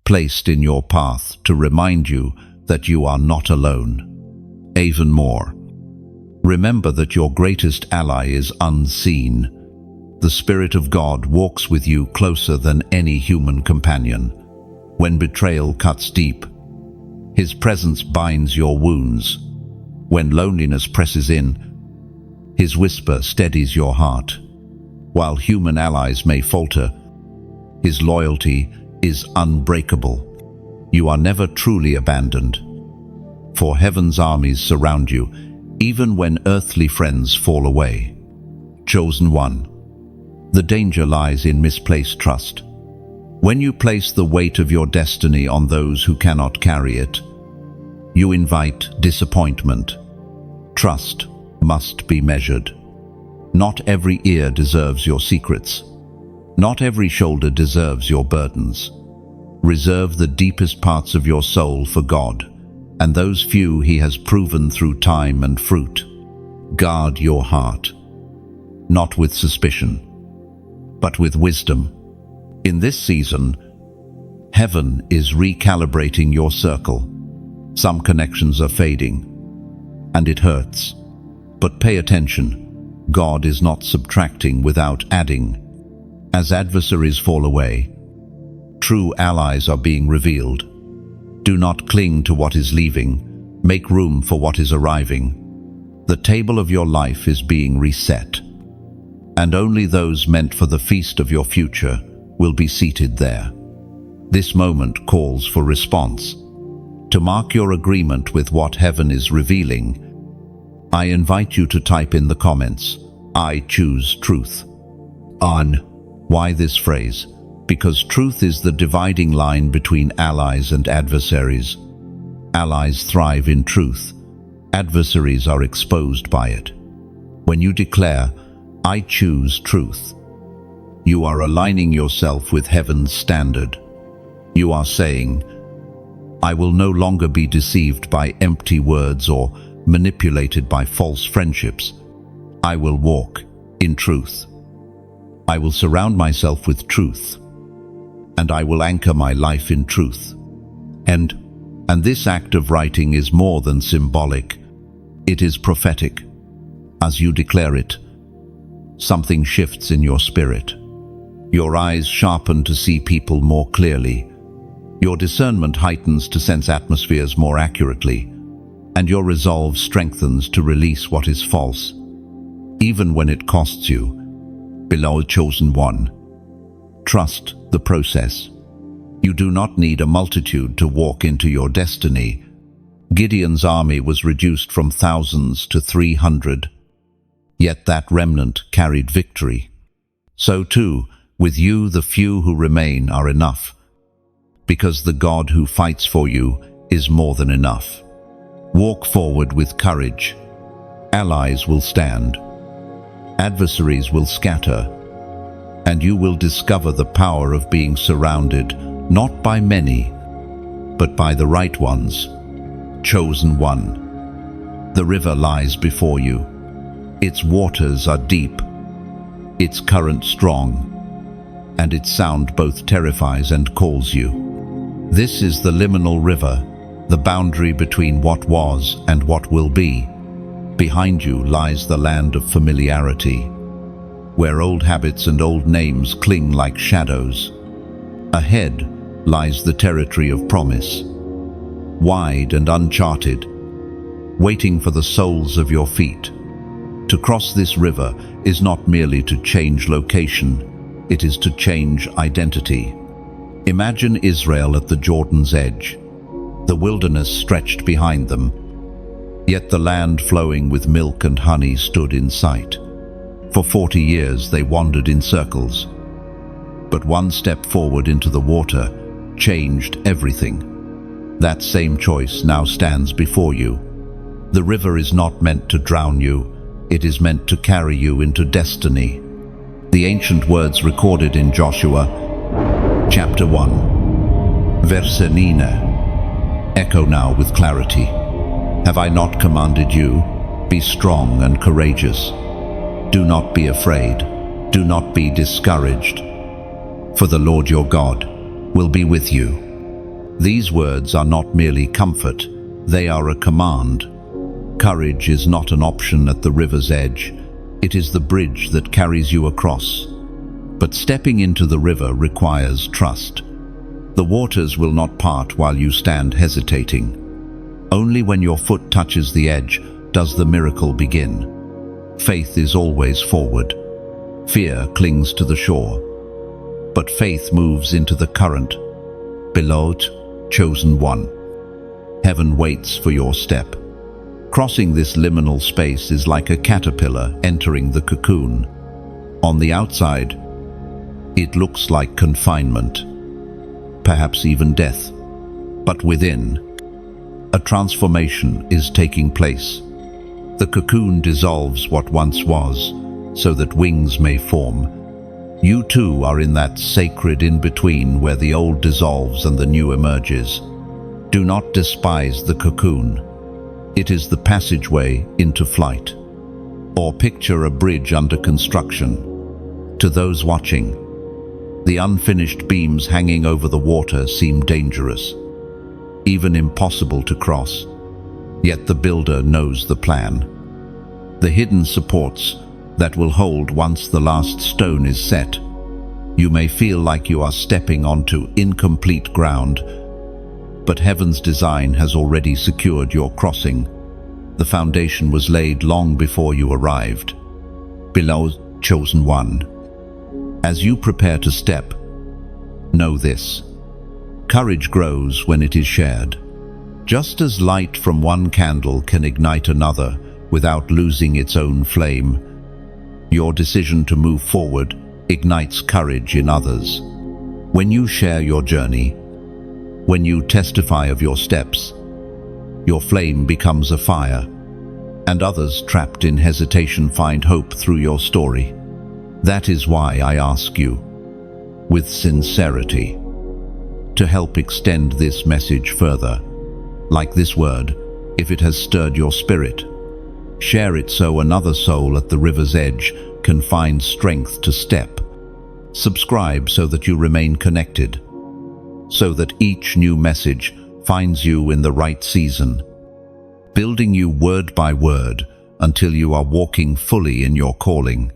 placed in your path to remind you that you are not alone. Even more, remember that your greatest ally is unseen. The Spirit of God walks with you closer than any human companion. When betrayal cuts deep, His presence binds your wounds. When loneliness presses in, His whisper steadies your heart. While human allies may falter, His loyalty is unbreakable. You are never truly abandoned, for heaven's armies surround you, even when earthly friends fall away. Chosen one, the danger lies in misplaced trust. When you place the weight of your destiny on those who cannot carry it, you invite disappointment. Trust must be measured. Not every ear deserves your secrets. Not every shoulder deserves your burdens. Reserve the deepest parts of your soul for God, and those few He has proven through time and fruit. Guard your heart, not with suspicion, but with wisdom. In this season, heaven is recalibrating your circle. Some connections are fading, and it hurts. But pay attention. God is not subtracting without adding. As adversaries fall away, true allies are being revealed. Do not cling to what is leaving. Make room for what is arriving. The table of your life is being reset, and only those meant for the feast of your future will be seated there. This moment calls for response. To mark your agreement with what heaven is revealing, I invite you to type in the comments, "I choose truth." Why this phrase? Because truth is the dividing line between allies and adversaries. Allies thrive in truth. Adversaries are exposed by it. When you declare, "I choose truth," you are aligning yourself with heaven's standard. You are saying, "I will no longer be deceived by empty words or manipulated by false friendships. I will walk in truth. I will surround myself with truth, and I will anchor my life in truth." And this act of writing is more than symbolic. It is prophetic. As you declare it, something shifts in your spirit. Your eyes sharpen to see people more clearly. Your discernment heightens to sense atmospheres more accurately, and your resolve strengthens to release what is false, even when it costs you. Beloved chosen one, trust the process. You do not need a multitude to walk into your destiny. Gideon's army was reduced from thousands to 300, yet that remnant carried victory. So too, with you the few who remain are enough, because the God who fights for you is more than enough. Walk forward with courage. Allies will stand. Adversaries will scatter, and you will discover the power of being surrounded, not by many, but by the right ones. Chosen one. The river lies before you. Its waters are deep, its current strong, and its sound both terrifies and calls you. This is the liminal river, the boundary between what was and what will be. Behind you lies the land of familiarity, where old habits and old names cling like shadows. Ahead lies the territory of promise, wide and uncharted, waiting for the soles of your feet. To cross this river is not merely to change location, it is to change identity. Imagine Israel at the Jordan's edge. The wilderness stretched behind them, yet the land flowing with milk and honey stood in sight. For 40 years they wandered in circles, but one step forward into the water changed everything. That same choice now stands before you. The river is not meant to drown you, it is meant to carry you into destiny. The ancient words recorded in Joshua, chapter 1, verse 9, echo now with clarity. Have I not commanded you? Be strong and courageous. Do not be afraid. Do not be discouraged. For the Lord your God will be with you. These words are not merely comfort, they are a command. Courage is not an option at the river's edge. It is the bridge that carries you across. But stepping into the river requires trust. The waters will not part while you stand hesitating. Only when your foot touches the edge does the miracle begin. Faith is always forward. Fear clings to the shore. But faith moves into the current. Beloved, chosen one. Heaven waits for your step. Crossing this liminal space is like a caterpillar entering the cocoon. On the outside, it looks like confinement, perhaps even death. But within, a transformation is taking place. The cocoon dissolves what once was, so that wings may form. You too are in that sacred in-between where the old dissolves and the new emerges. Do not despise the cocoon. It is the passageway into flight. Or picture a bridge under construction. To those watching, the unfinished beams hanging over the water seem dangerous, even impossible to cross. Yet the builder knows the plan. The hidden supports that will hold once the last stone is set. You may feel like you are stepping onto incomplete ground, but heaven's design has already secured your crossing. The foundation was laid long before you arrived. Below, chosen one. As you prepare to step, know this: courage grows when it is shared. Just as light from one candle can ignite another without losing its own flame, your decision to move forward ignites courage in others. When you share your journey, when you testify of your steps, your flame becomes a fire, and others trapped in hesitation find hope through your story. That is why I ask you, with sincerity, to help extend this message further. Like this word, if it has stirred your spirit, share it so another soul at the river's edge can find strength to step. Subscribe so that you remain connected, so that each new message finds you in the right season, building you word by word until you are walking fully in your calling.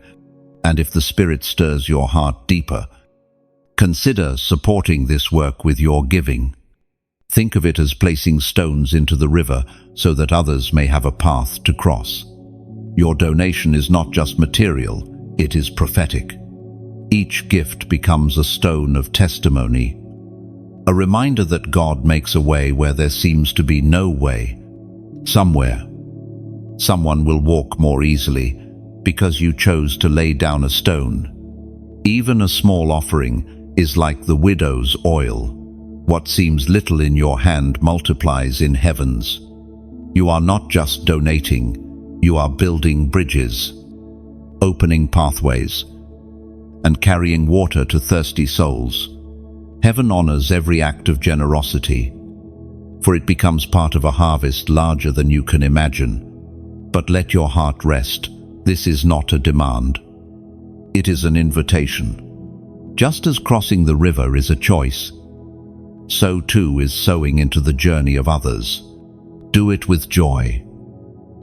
And if the Spirit stirs your heart deeper, consider supporting this work with your giving. Think of it as placing stones into the river so that others may have a path to cross. Your donation is not just material, it is prophetic. Each gift becomes a stone of testimony, a reminder that God makes a way where there seems to be no way. Somewhere, someone will walk more easily because you chose to lay down a stone. Even a small offering is like the widow's oil. What seems little in your hand multiplies in heavens. You are not just donating, you are building bridges, opening pathways, and carrying water to thirsty souls. Heaven honors every act of generosity, for it becomes part of a harvest larger than you can imagine. But let your heart rest. This is not a demand. It is an invitation. Just as crossing the river is a choice, so too is sowing into the journey of others. Do it with joy,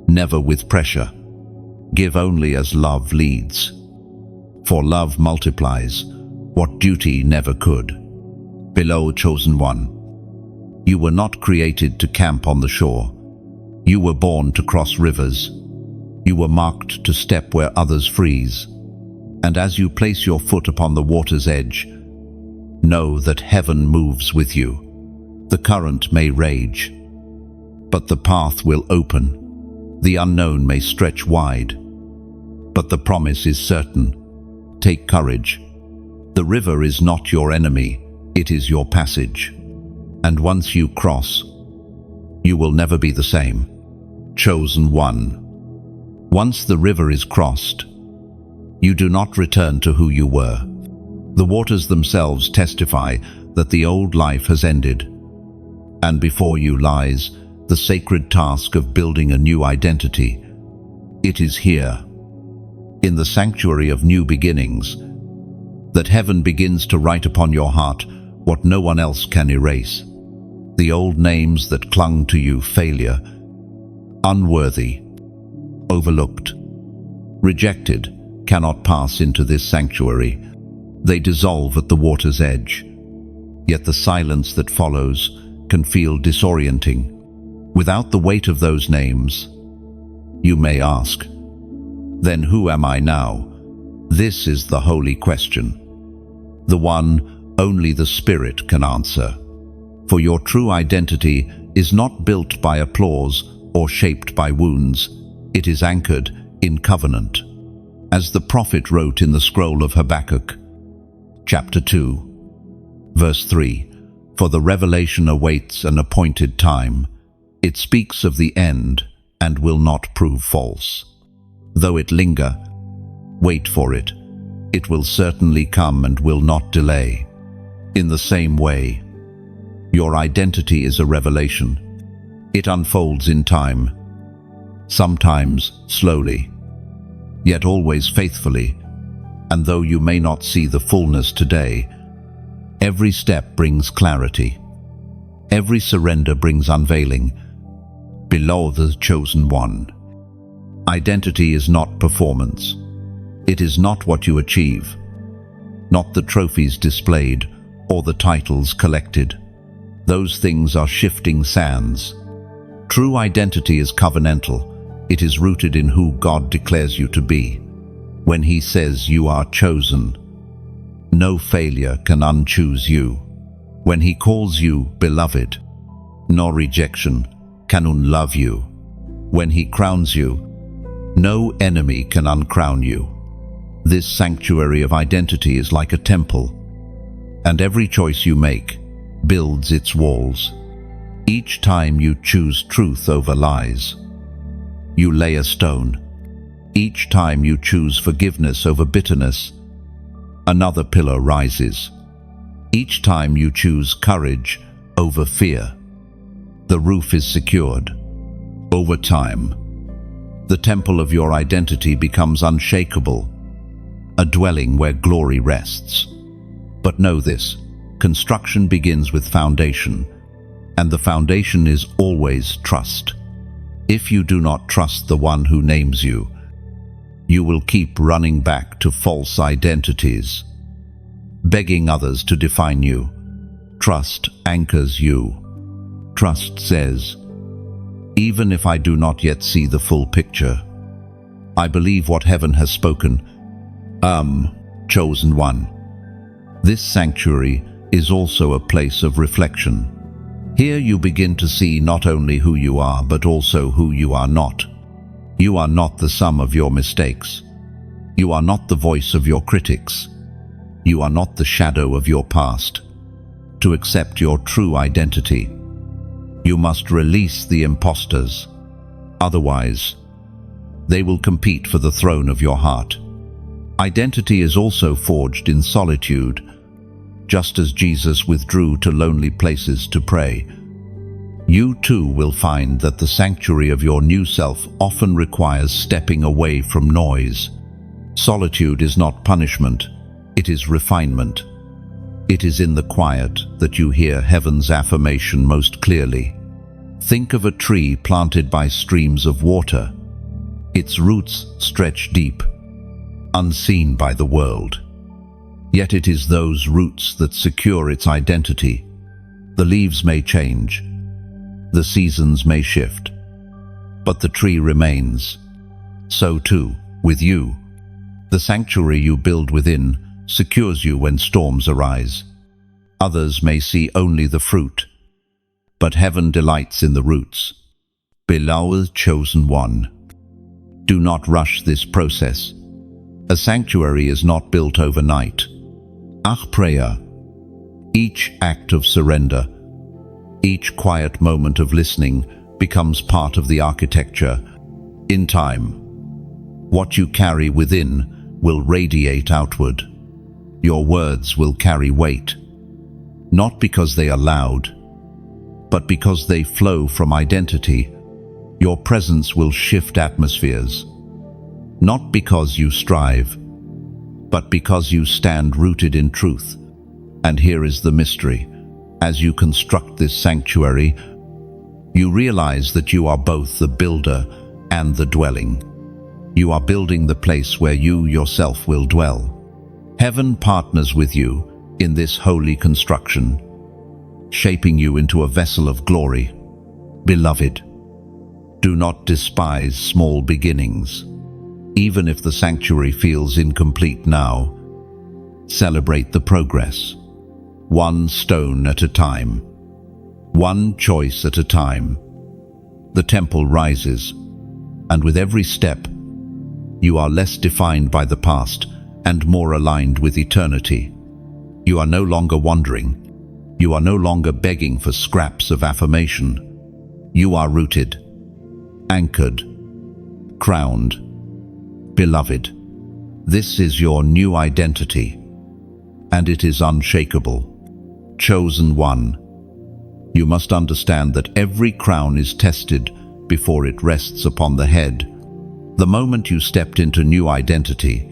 never with pressure. Give only as love leads. For love multiplies what duty never could. Below, chosen one. You were not created to camp on the shore. You were born to cross rivers. You were marked to step where others freeze. And as you place your foot upon the water's edge, know that heaven moves with you. The current may rage, but the path will open. The unknown may stretch wide, but the promise is certain. Take courage. The river is not your enemy, it is your passage. And once you cross, you will never be the same. Chosen one. Once the river is crossed, you do not return to who you were. The waters themselves testify that the old life has ended, and before you lies the sacred task of building a new identity. It is here, in the sanctuary of new beginnings, that heaven begins to write upon your heart what no one else can erase. The old names that clung to you: failure, unworthy, overlooked, rejected, cannot pass into this sanctuary. They dissolve at the water's edge. Yet the silence that follows can feel disorienting. Without the weight of those names, you may ask, then who am I now? This is the holy question, the one only the Spirit can answer. For your true identity is not built by applause or shaped by wounds. It is anchored in covenant. As the prophet wrote in the scroll of Habakkuk, chapter 2, verse 3, "For the revelation awaits an appointed time. It speaks of the end and will not prove false. Though it linger, wait for it, It will certainly come and will not delay. In the same way, your identity is a revelation. It unfolds in time, sometimes slowly, yet always faithfully, and though you may not see the fullness today, every step brings clarity. Every surrender brings unveiling. Below the chosen one. Identity is not performance. It is not what you achieve, not the trophies displayed or the titles collected. Those things are shifting sands. True identity is covenantal. It is rooted in who God declares you to be. When He says you are chosen, no failure can unchoose you. When He calls you beloved, no rejection can unlove you. When He crowns you, no enemy can uncrown you. This sanctuary of identity is like a temple, and every choice you make builds its walls. Each time you choose truth over lies, you lay a stone. Each time you choose forgiveness over bitterness, another pillar rises. Each time you choose courage over fear, the roof is secured. Over time, the temple of your identity becomes unshakable, a dwelling where glory rests. But know this, construction begins with foundation, and the foundation is always trust. If you do not trust the one who names you, you will keep running back to false identities, begging others to define you. Trust anchors you. Trust says, even if I do not yet see the full picture, I believe what heaven has spoken. Chosen one. This sanctuary is also a place of reflection. Here you begin to see not only who you are, but also who you are not. You are not the sum of your mistakes. You are not the voice of your critics. You are not the shadow of your past. To accept your true identity, you must release the imposters. Otherwise, they will compete for the throne of your heart. Identity is also forged in solitude. Just as Jesus withdrew to lonely places to pray, you too will find that the sanctuary of your new self often requires stepping away from noise. Solitude is not punishment, it is refinement. It is in the quiet that you hear heaven's affirmation most clearly. Think of a tree planted by streams of water. Its roots stretch deep, unseen by the world. Yet it is those roots that secure its identity. The leaves may change, the seasons may shift, but the tree remains. So too, with you, the sanctuary you build within secures you when storms arise. Others may see only the fruit, but heaven delights in the roots. Beloved chosen one, do not rush this process. A sanctuary is not built overnight. Prayer, each act of surrender, each quiet moment of listening becomes part of the architecture. In time, what you carry within will radiate outward. Your words will carry weight, not because they are loud, but because they flow from identity. Your presence will shift atmospheres, not because you strive, but because you stand rooted in truth. And here is the mystery. As you construct this sanctuary, you realize that you are both the builder and the dwelling. You are building the place where you yourself will dwell. Heaven partners with you in this holy construction, shaping you into a vessel of glory. Beloved, do not despise small beginnings. Even if the sanctuary feels incomplete now, celebrate the progress. One stone at a time, one choice at a time. The temple rises, and with every step, you are less defined by the past and more aligned with eternity. You are no longer wandering. You are no longer begging for scraps of affirmation. You are rooted, anchored, crowned. Beloved, This is your new identity, and it is unshakable. Chosen one. You must understand that every crown is tested before it rests upon the head. The moment you stepped into new identity,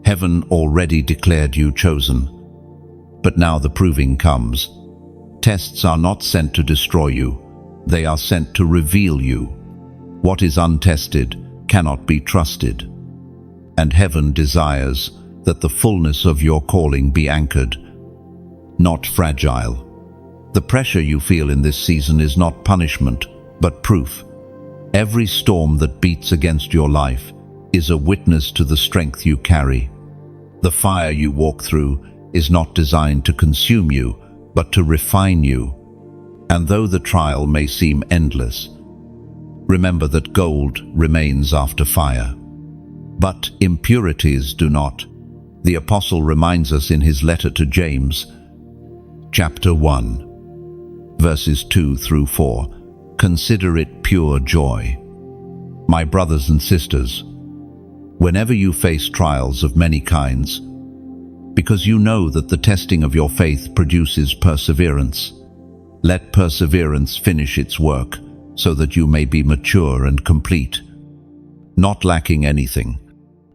heaven already declared you chosen. But now the proving comes. Tests are not sent to destroy you. They are sent to reveal you. What is untested cannot be trusted. And heaven desires that the fullness of your calling be anchored, not fragile. The pressure you feel in this season is not punishment, but proof. Every storm that beats against your life is a witness to the strength you carry. The fire you walk through is not designed to consume you, but to refine you. And though the trial may seem endless, remember that gold remains after fire. But impurities do not. The apostle reminds us in his letter to James, chapter 1, verses 2 through 4, "Consider it pure joy, my brothers and sisters, whenever you face trials of many kinds, because you know that the testing of your faith produces perseverance. Let perseverance finish its work, so that you may be mature and complete, not lacking anything."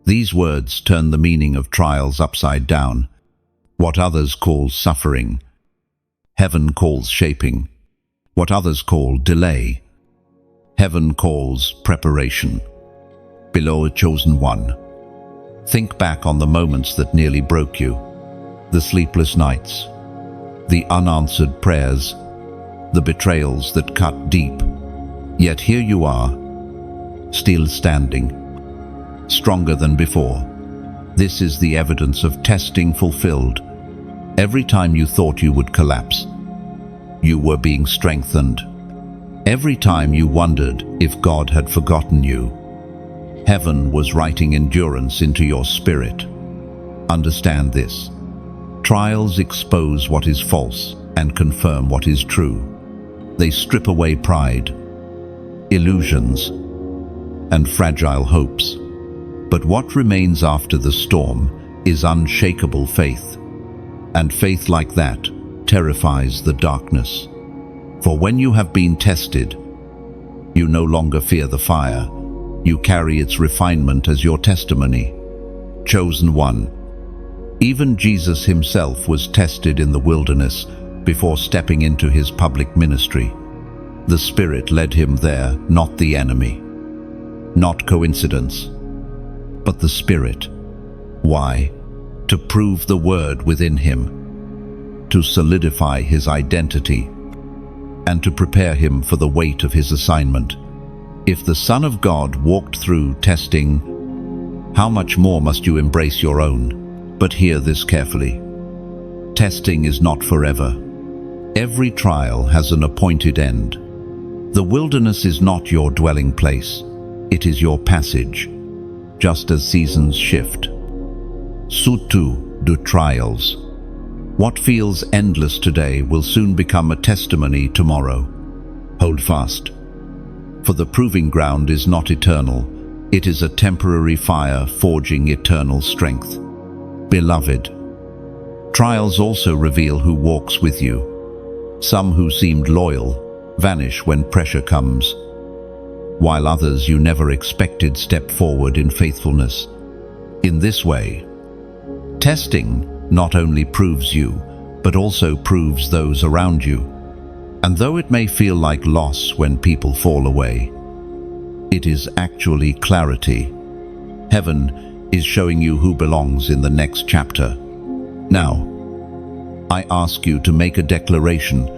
These words turn the meaning of trials upside down. What others call suffering, heaven calls shaping. What others call delay, heaven calls preparation. Beloved chosen one, think back on the moments that nearly broke you, the sleepless nights, the unanswered prayers, the betrayals that cut deep. Yet here you are, still standing, stronger than before. This is the evidence of testing fulfilled. Every time you thought you would collapse, you were being strengthened. Every time you wondered if God had forgotten you, heaven was writing endurance into your spirit. Understand this. Trials expose what is false and confirm what is true. They strip away pride, illusions, and fragile hopes. But what remains after the storm is unshakable faith. And faith like that terrifies the darkness. For when you have been tested, you no longer fear the fire. You carry its refinement as your testimony. Chosen one. Even Jesus himself was tested in the wilderness before stepping into his public ministry. The Spirit led him there, not the enemy. Not coincidence, but the Spirit. Why? To prove the word within him, to solidify his identity, and to prepare him for the weight of his assignment. If the Son of God walked through testing, how much more must you embrace your own? But hear this carefully. Testing is not forever. Every trial has an appointed end. The wilderness is not your dwelling place. It is your passage, just as seasons shift. So too do trials. What feels endless today will soon become a testimony tomorrow. Hold fast. For the proving ground is not eternal. It is a temporary fire forging eternal strength. Beloved, trials also reveal who walks with you. Some who seemed loyal vanish when pressure comes, while others you never expected step forward in faithfulness. In this way, testing not only proves you, but also proves those around you. And though it may feel like loss when people fall away, it is actually clarity. Heaven is showing you who belongs in the next chapter. Now, I ask you to make a declaration.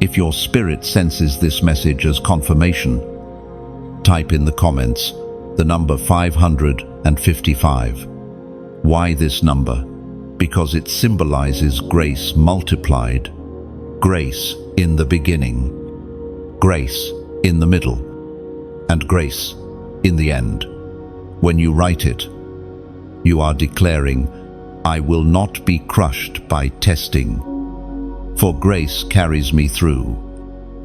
If your spirit senses this message as confirmation, type in the comments the number 555. Why this number? Because it symbolizes grace multiplied. Grace in the beginning, grace in the middle, and grace in the end. When you write it, you are declaring, I will not be crushed by testing, for grace carries me through.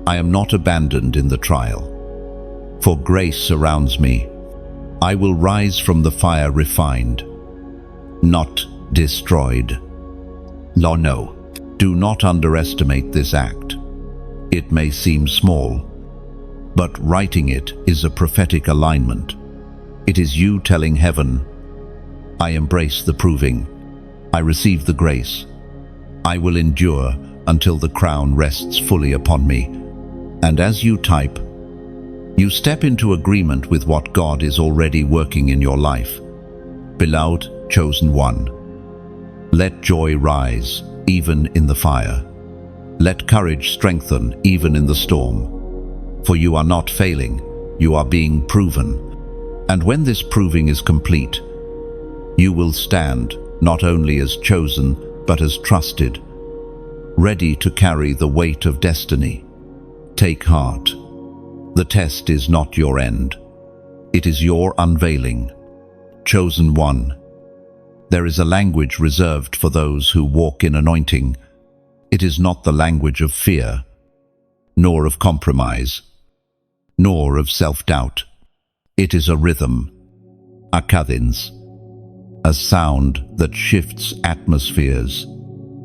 I am not abandoned in the trial, for grace surrounds me. I will rise from the fire refined, not destroyed. No, do not underestimate this act. It may seem small, but writing it is a prophetic alignment. It is you telling heaven, I embrace the proving, I receive the grace, I will endure until the crown rests fully upon me. And as you type, you step into agreement with what God is already working in your life. Beloved, chosen one, let joy rise, even in the fire. Let courage strengthen, even in the storm. For you are not failing, you are being proven. And when this proving is complete, you will stand not only as chosen, but as trusted, ready to carry the weight of destiny. Take heart. The test is not your end. It is your unveiling. Chosen one. There is a language reserved for those who walk in anointing. It is not the language of fear, nor of compromise, nor of self-doubt. It is a rhythm, a cadence, a sound that shifts atmospheres.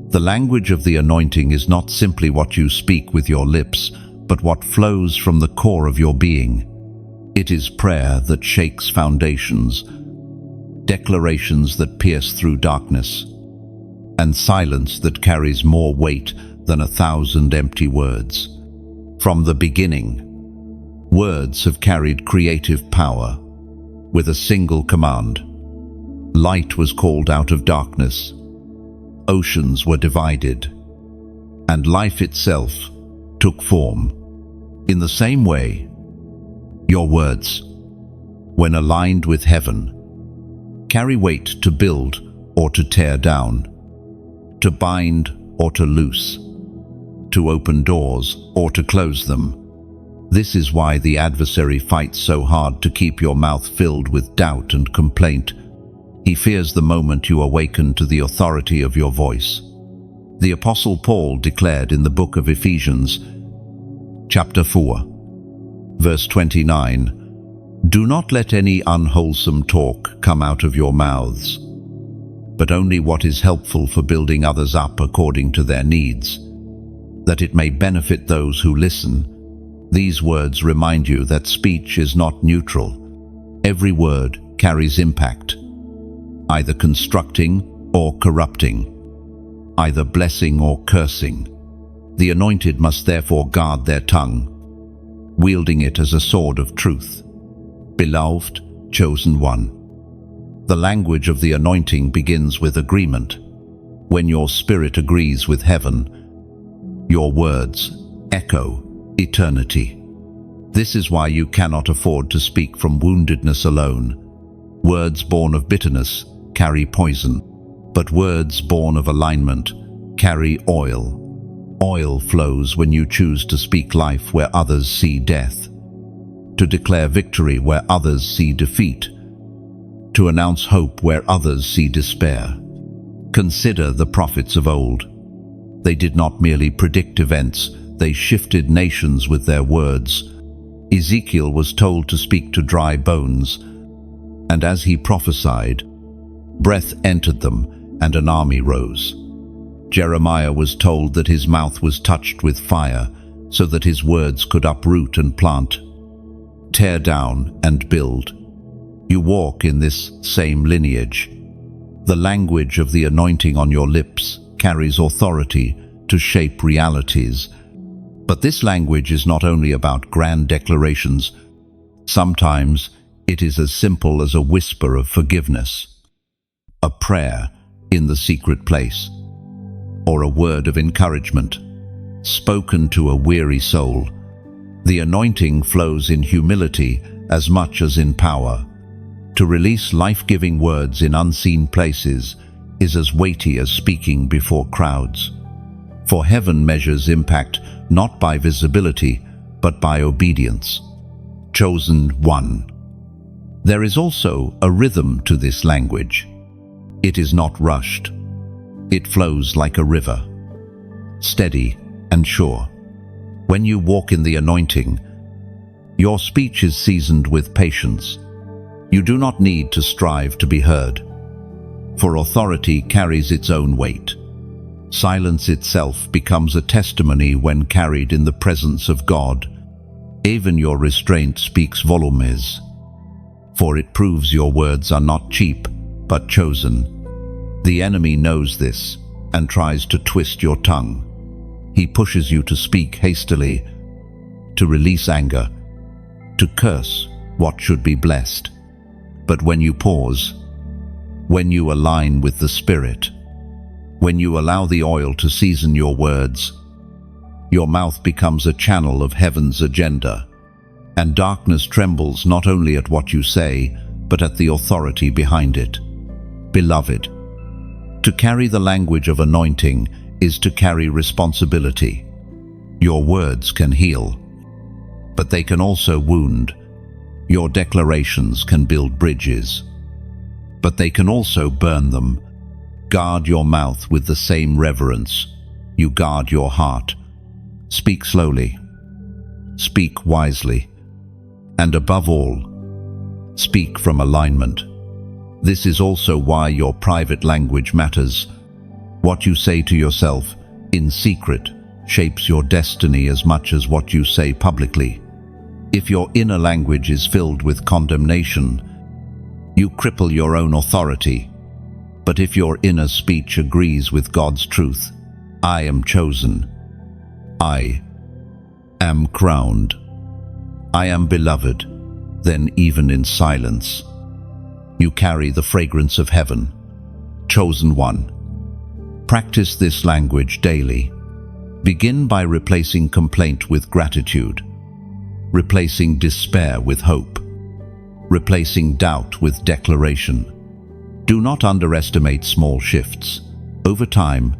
The language of the anointing is not simply what you speak with your lips, but what flows from the core of your being. It is prayer that shakes foundations, declarations that pierce through darkness, and silence that carries more weight than 1,000 empty words. From the beginning, words have carried creative power. With a single command, light was called out of darkness, oceans were divided, and life itself took form. In the same way, your words, when aligned with heaven, carry weight to build or to tear down, to bind or to loose, to open doors or to close them. This is why the adversary fights so hard to keep your mouth filled with doubt and complaint. He fears the moment you awaken to the authority of your voice. The Apostle Paul declared in the book of Ephesians, chapter 4, verse 29, do not let any unwholesome talk come out of your mouths, but only what is helpful for building others up according to their needs, that it may benefit those who listen. These words remind you that speech is not neutral. Every word carries impact, either constructing or corrupting, either blessing or cursing. The anointed must therefore guard their tongue, wielding it as a sword of truth. Beloved, chosen one. The language of the anointing begins with agreement. When your spirit agrees with heaven, your words echo eternity. This is why you cannot afford to speak from woundedness alone. Words born of bitterness carry poison, but words born of alignment carry oil. Oil flows when you choose to speak life where others see death, to declare victory where others see defeat, to announce hope where others see despair. Consider the prophets of old. They did not merely predict events, they shifted nations with their words. Ezekiel was told to speak to dry bones, and as he prophesied, breath entered them and an army rose. Jeremiah was told that his mouth was touched with fire, so that his words could uproot and plant, tear down and build. You walk in this same lineage. The language of the anointing on your lips carries authority to shape realities. But this language is not only about grand declarations. Sometimes it is as simple as a whisper of forgiveness, a prayer in the secret place, or a word of encouragement spoken to a weary soul. The anointing flows in humility as much as in power. To release life-giving words in unseen places is as weighty as speaking before crowds. For heaven measures impact not by visibility, but by obedience. Chosen one. There is also a rhythm to this language. It is not rushed. It flows like a river, steady and sure. When you walk in the anointing, your speech is seasoned with patience. You do not need to strive to be heard. for authority carries its own weight. Silence itself becomes a testimony when carried in the presence of God. Even your restraint speaks volumes, for it proves your words are not cheap, but chosen. The enemy knows this and tries to twist your tongue. He pushes you to speak hastily, to release anger, to curse what should be blessed. But when you pause, when you align with the Spirit, when you allow the oil to season your words, your mouth becomes a channel of heaven's agenda, and darkness trembles not only at what you say, but at the authority behind it. Beloved, to carry the language of anointing is to carry responsibility. Your words can heal, but they can also wound. Your declarations can build bridges, but they can also burn them. Guard your mouth with the same reverence you guard your heart. Speak slowly, speak wisely, and above all, speak from alignment. This is also why your private language matters. What you say to yourself in secret shapes your destiny as much as what you say publicly. If your inner language is filled with condemnation, you cripple your own authority. But if your inner speech agrees with God's truth, I am chosen, I am crowned, I am beloved, then even in silence, you carry the fragrance of heaven. Chosen one. Practice this language daily. Begin by replacing complaint with gratitude, replacing despair with hope, replacing doubt with declaration. Do not underestimate small shifts. Over time,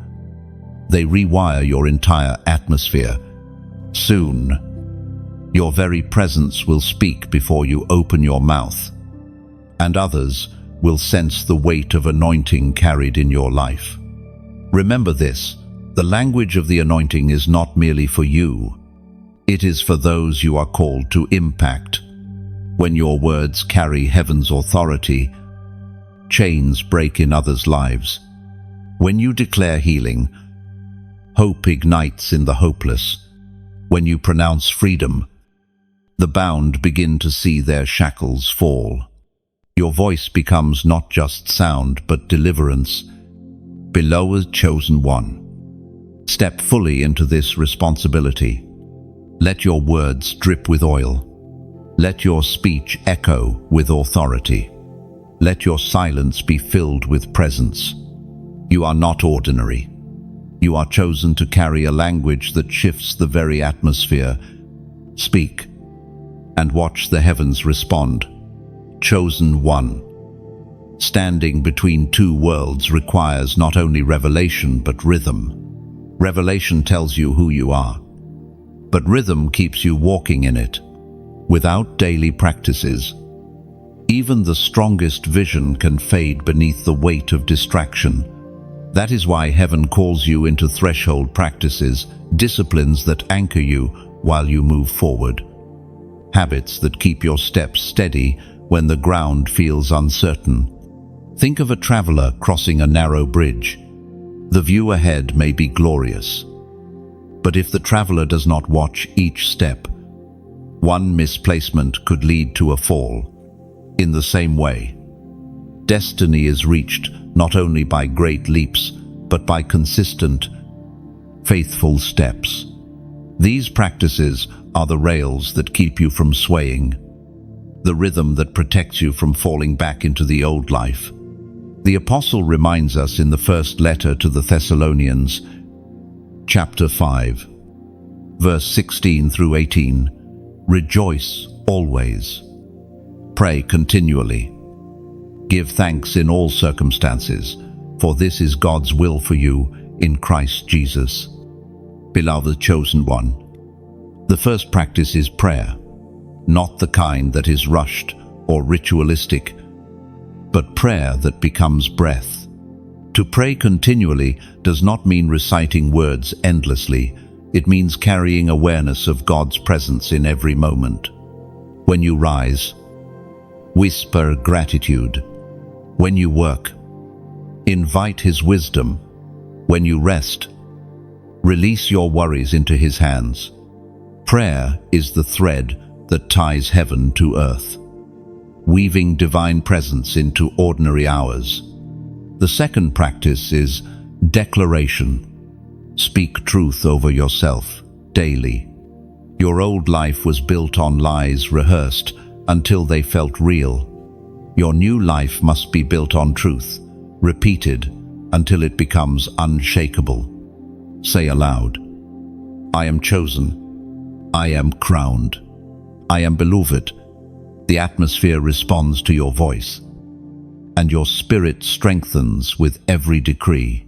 they rewire your entire atmosphere. Soon, your very presence will speak before you open your mouth, and others will sense the weight of anointing carried in your life. Remember this, the language of the anointing is not merely for you. It is for those you are called to impact. When your words carry heaven's authority, chains break in others' lives. When you declare healing, hope ignites in the hopeless. When you pronounce freedom, the bound begin to see their shackles fall. Your voice becomes not just sound, but deliverance. Beloved chosen one, step fully into this responsibility. Let your words drip with oil. Let your speech echo with authority. Let your silence be filled with presence. You are not ordinary. You are chosen to carry a language that shifts the very atmosphere. Speak, and watch the heavens respond. Chosen one. Standing between two worlds requires not only revelation but rhythm. Revelation tells you who you are, but rhythm keeps you walking in it. Without daily practices, even the strongest vision can fade beneath the weight of distraction. That is why heaven calls you into threshold practices, disciplines that anchor you while you move forward. Habits that keep your steps steady when the ground feels uncertain. Think of a traveler crossing a narrow bridge. The view ahead may be glorious, but if the traveler does not watch each step, one misplacement could lead to a fall. In the same way, destiny is reached not only by great leaps, but by consistent, faithful steps. These practices are the rails that keep you from swaying, the rhythm that protects you from falling back into the old life. The apostle reminds us in the first letter to the Thessalonians, chapter 5, verse 16 through 18, rejoice always, pray continually, give thanks in all circumstances, for this is God's will for you in Christ Jesus. Beloved chosen one, the first practice is prayer, not the kind that is rushed or ritualistic, but prayer that becomes breath. To pray continually does not mean reciting words endlessly. It means carrying awareness of God's presence in every moment. When you rise, whisper gratitude. When you work, Invite His wisdom. When you rest, release your worries into His hands. Prayer is the thread that ties heaven to earth, weaving divine presence into ordinary hours. The second practice is declaration. Speak truth over yourself daily. Your old life was built on lies rehearsed until they felt real. Your new life must be built on truth, repeated until it becomes unshakable. Say aloud, I am chosen. I am crowned. I am beloved. The atmosphere responds to your voice, and your spirit strengthens with every decree.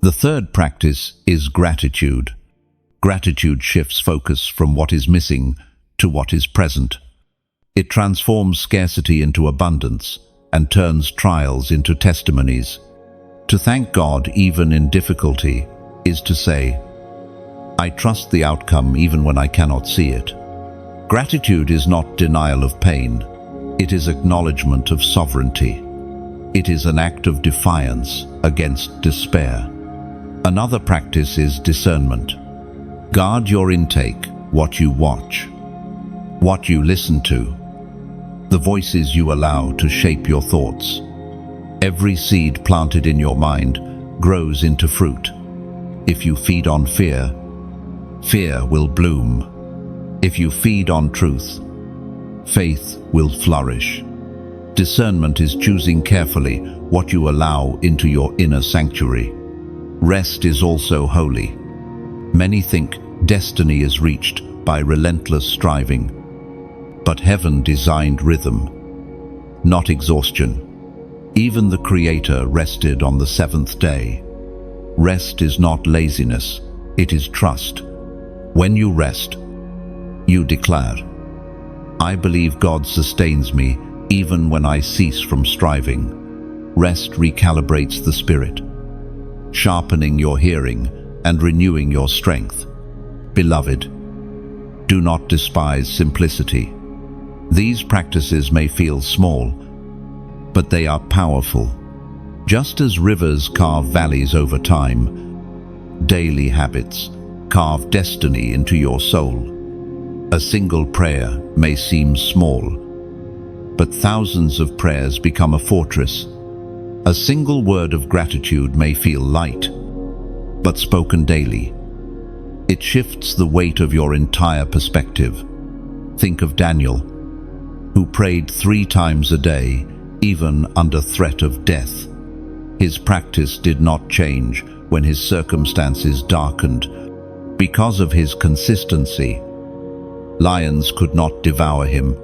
The third practice is gratitude. Gratitude shifts focus from what is missing to what is present. It transforms scarcity into abundance and turns trials into testimonies. To thank God even in difficulty is to say, I trust the outcome even when I cannot see it. Gratitude is not denial of pain. It is acknowledgement of sovereignty. It is an act of defiance against despair. Another practice is discernment. Guard your intake, what you watch, what you listen to, the voices you allow to shape your thoughts. Every seed planted in your mind grows into fruit. If you feed on fear, fear will bloom. If you feed on truth, faith will flourish. Discernment is choosing carefully what you allow into your inner sanctuary. Rest is also holy. Many think destiny is reached by relentless striving, but heaven designed rhythm, not exhaustion. Even the Creator rested on the seventh day. Rest is not laziness, it is trust. When you rest, you declare, I believe God sustains me even when I cease from striving. Rest recalibrates the spirit, sharpening your hearing and renewing your strength. Beloved, do not despise simplicity. These practices may feel small, but they are powerful. Just as rivers carve valleys over time, daily habits carve destiny into your soul. A single prayer may seem small, but thousands of prayers become a fortress. A single word of gratitude may feel light, but spoken daily, it shifts the weight of your entire perspective. Think of Daniel, who prayed 3 times a day, even under threat of death. His practice did not change when his circumstances darkened. Because of his consistency, lions could not devour him.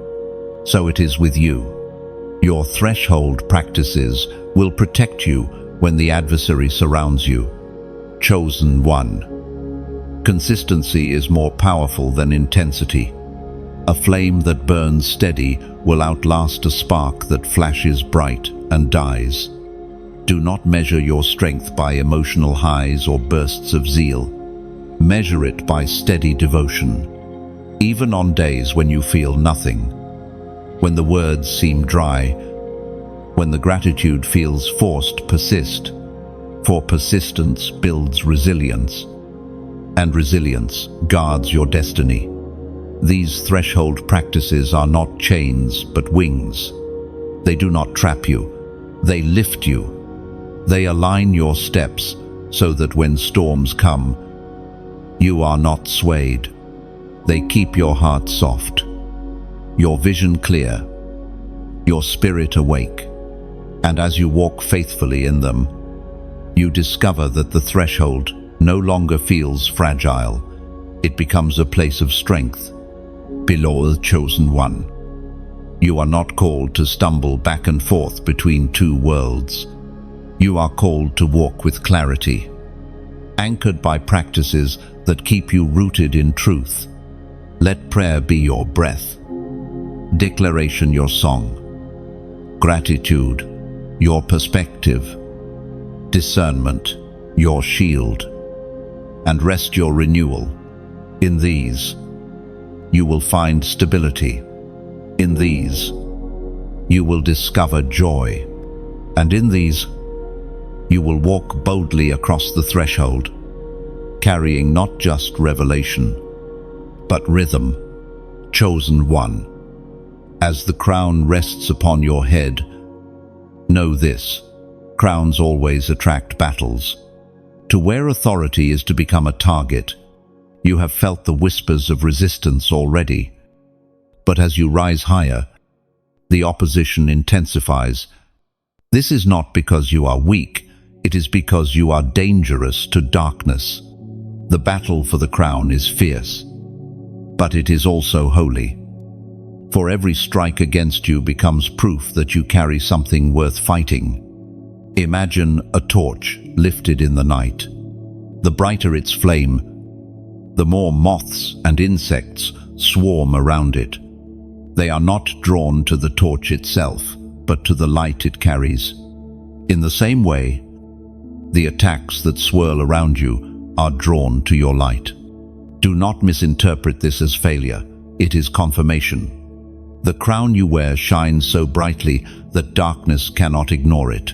So it is with you. Your threshold practices will protect you when the adversary surrounds you. Chosen one. Consistency is more powerful than intensity. A flame that burns steady will outlast a spark that flashes bright and dies. Do not measure your strength by emotional highs or bursts of zeal. Measure it by steady devotion. Even on days when you feel nothing, when the words seem dry, when the gratitude feels forced, persist. For persistence builds resilience, and resilience guards your destiny. These threshold practices are not chains but wings. They do not trap you, they lift you. They align your steps so that when storms come, you are not swayed. They keep your heart soft, your vision clear, your spirit awake. And as you walk faithfully in them, you discover that the threshold no longer feels fragile. It becomes a place of strength. Beloved chosen one, you are not called to stumble back and forth between two worlds. You are called to walk with clarity, anchored by practices that keep you rooted in truth. Let prayer be your breath, declaration your song, gratitude your perspective, discernment your shield, and rest your renewal. In these, you will find stability. In these, you will discover joy. And in these, You will walk boldly across the threshold, carrying not just revelation, but rhythm. Chosen one. As the crown rests upon your head, know this: crowns always attract battles. To wear authority is to become a target. You have felt the whispers of resistance already. But as you rise higher, the opposition intensifies. This is not because you are weak, it is because you are dangerous to darkness. The battle for the crown is fierce, but it is also holy. For every strike against you becomes proof that you carry something worth fighting. Imagine a torch lifted in the night. The brighter its flame, the more moths and insects swarm around it. They are not drawn to the torch itself, but to the light it carries. In the same way, the attacks that swirl around you are drawn to your light. Do not misinterpret this as failure. It is confirmation. The crown you wear shines so brightly that darkness cannot ignore it.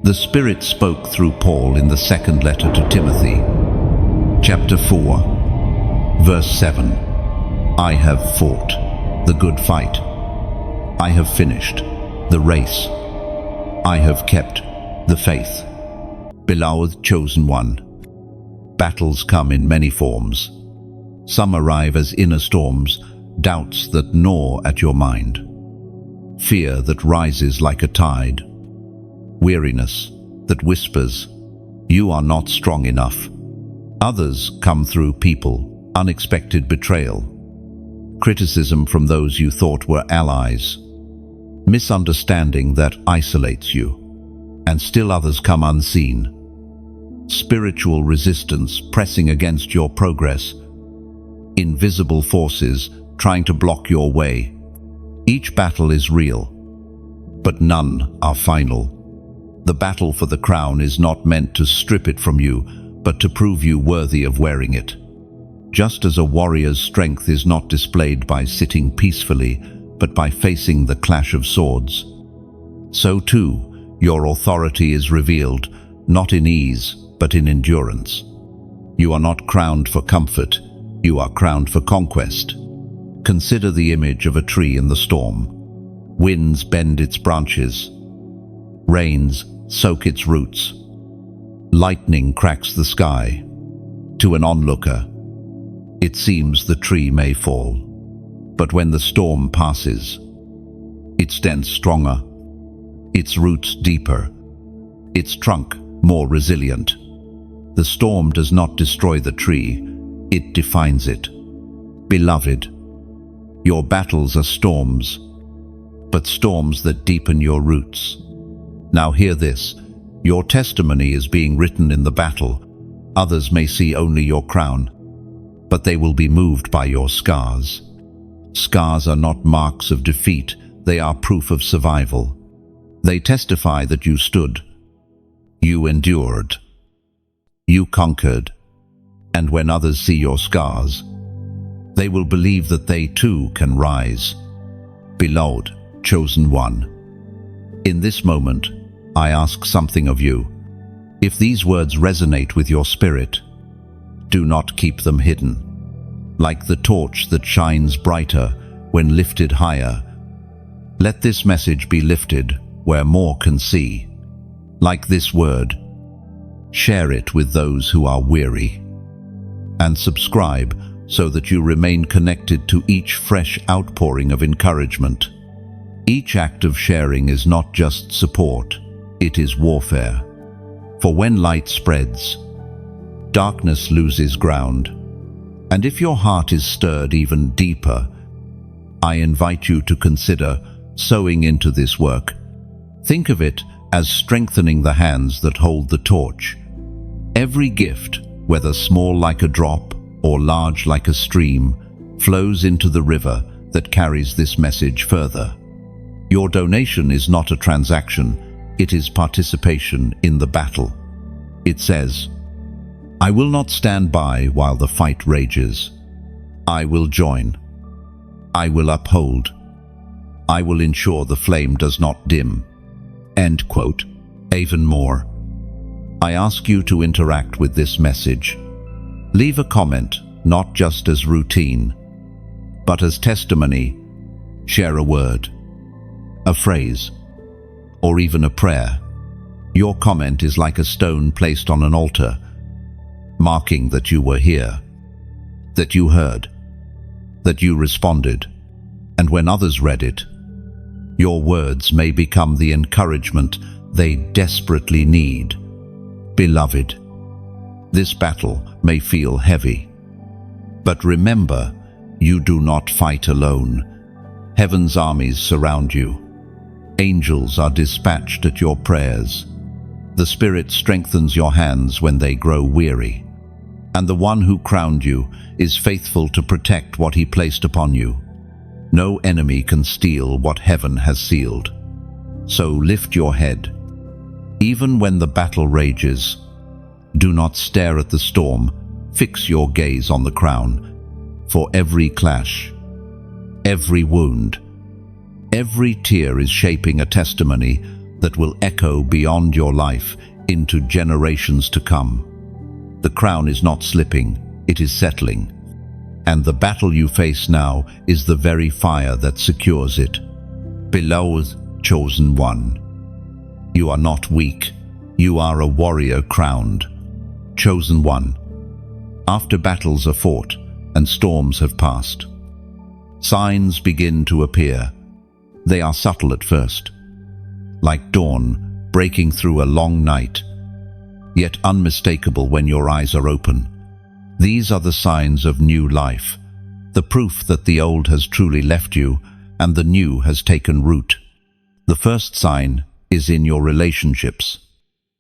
The Spirit spoke through Paul in the second letter to Timothy, chapter 4, verse 7. I have fought the good fight. I have finished the race. I have kept the faith. Beloved chosen one, battles come in many forms. Some arrive as inner storms, doubts that gnaw at your mind, fear that rises like a tide, weariness that whispers, you are not strong enough. Others come through people, unexpected betrayal, criticism from those you thought were allies, misunderstanding that isolates you, and still others come unseen. Spiritual resistance pressing against your progress, invisible forces trying to block your way. Each battle is real, but none are final. The battle for the crown is not meant to strip it from you, but to prove you worthy of wearing it. Just as a warrior's strength is not displayed by sitting peacefully, but by facing the clash of swords, so too your authority is revealed, not in ease, but in endurance. You are not crowned for comfort, you are crowned for conquest. Consider the image of a tree in the storm. Winds bend its branches. Rains soak its roots. Lightning cracks the sky. To an onlooker, it seems the tree may fall. But when the storm passes, it stands stronger, its roots deeper, its trunk more resilient. The storm does not destroy the tree, it defines it. Beloved, your battles are storms, but storms that deepen your roots. Now hear this, your testimony is being written in the battle. Others may see only your crown, but they will be moved by your scars. Scars are not marks of defeat, they are proof of survival. They testify that you stood, you endured, you conquered, and when others see your scars, they will believe that they too can rise. Beloved, chosen one, in this moment, I ask something of you. If these words resonate with your spirit, do not keep them hidden. Like the torch that shines brighter when lifted higher, let this message be lifted where more can see. Like this word, share it with those who are weary. And subscribe so that you remain connected to each fresh outpouring of encouragement. Each act of sharing is not just support, it is warfare. For when light spreads, darkness loses ground. And if your heart is stirred even deeper, I invite you to consider sowing into this work. Think of it as strengthening the hands that hold the torch. Every gift, whether small like a drop or large like a stream, flows into the river that carries this message further. Your donation is not a transaction, it is participation in the battle. It says, I will not stand by while the fight rages. I will join. I will uphold. I will ensure the flame does not dim. End quote. Even more. I ask you to interact with this message. Leave a comment, not just as routine, but as testimony. Share a word, a phrase, or even a prayer. Your comment is like a stone placed on an altar, marking that you were here, that you heard, that you responded, and when others read it, your words may become the encouragement they desperately need. Beloved, this battle may feel heavy, but remember, you do not fight alone. Heaven's armies surround you. Angels are dispatched at your prayers. The Spirit strengthens your hands when they grow weary. And the one who crowned you is faithful to protect what he placed upon you. No enemy can steal what heaven has sealed. So lift your head. Even when the battle rages, do not stare at the storm. Fix your gaze on the crown. For every clash, every wound, every tear is shaping a testimony that will echo beyond your life into generations to come. The crown is not slipping, it is settling. And the battle you face now is the very fire that secures it. Beloved, chosen one. You are not weak, you are a warrior crowned. Chosen one. After battles are fought and storms have passed, signs begin to appear. They are subtle at first, like dawn breaking through a long night, yet unmistakable when your eyes are open. These are the signs of new life, the proof that the old has truly left you and the new has taken root. The first sign is in your relationships,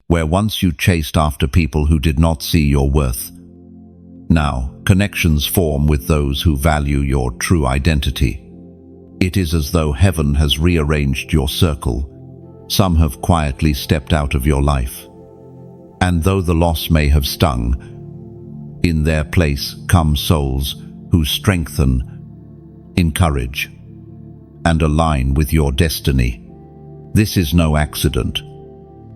where once you chased after people who did not see your worth. Now, connections form with those who value your true identity. It is as though heaven has rearranged your circle. Some have quietly stepped out of your life. And though the loss may have stung, in their place come souls who strengthen, encourage, and align with your destiny. This is no accident.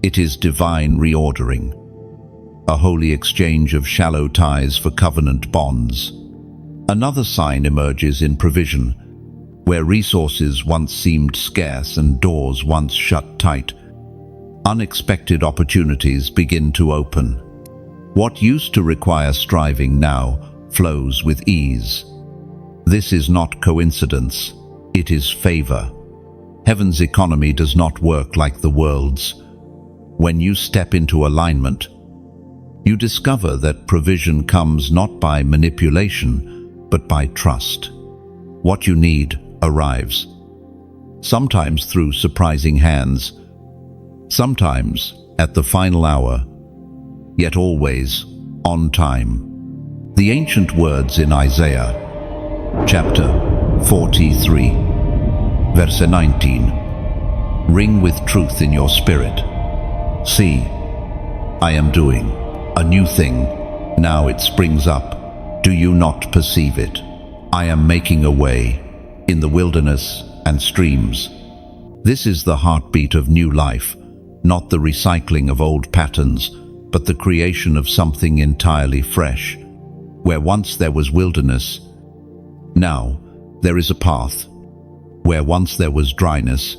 It is divine reordering, a holy exchange of shallow ties for covenant bonds. Another sign emerges in provision, where resources once seemed scarce and doors once shut tight. Unexpected opportunities begin to open. What used to require striving now flows with ease. This is not coincidence, it is favor. Heaven's economy does not work like the world's. When you step into alignment, you discover that provision comes not by manipulation, but by trust. What you need arrives, sometimes through surprising hands, sometimes at the final hour, yet always on time. The ancient words in Isaiah, chapter 43, verse 19, ring with truth in your spirit. See, I am doing a new thing. Now it springs up. Do you not perceive it? I am making a way in the wilderness and streams. This is the heartbeat of new life, not the recycling of old patterns, but the creation of something entirely fresh. Where once there was wilderness, now there is a path. Where once there was dryness,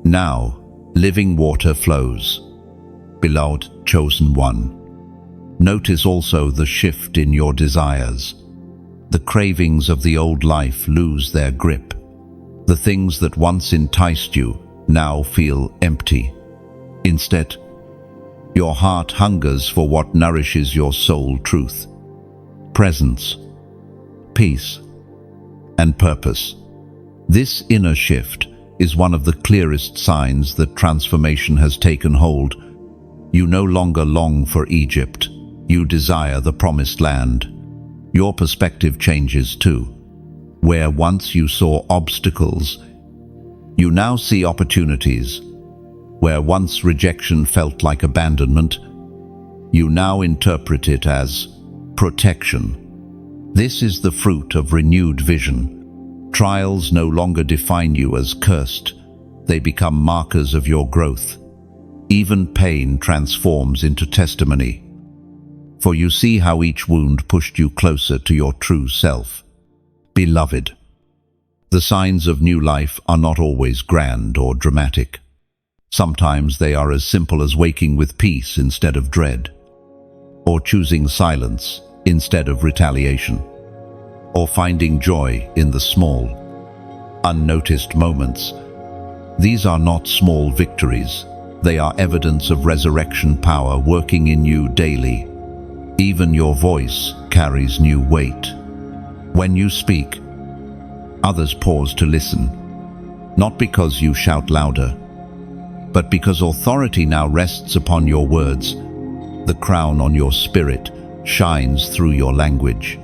now living water flows. Beloved, chosen one. Notice also the shift in your desires. The cravings of the old life lose their grip. The things that once enticed you now feel empty. Instead, your heart hungers for what nourishes your soul truth, presence, peace, and purpose. This inner shift is one of the clearest signs that transformation has taken hold. You no longer long for Egypt. You desire the promised land. Your perspective changes too. Where once you saw obstacles, you now see opportunities. Where once rejection felt like abandonment, you now interpret it as protection. This is the fruit of renewed vision. Trials no longer define you as cursed. They become markers of your growth. Even pain transforms into testimony. For you see how each wound pushed you closer to your true self. Beloved, the signs of new life are not always grand or dramatic. Sometimes they are as simple as waking with peace instead of dread, or choosing silence instead of retaliation, or finding joy in the small, unnoticed moments. These are not small victories. They are evidence of resurrection power working in you daily. Even your voice carries new weight. When you speak, others pause to listen, not because you shout louder, but because authority now rests upon your words. The crown on your spirit shines through your language.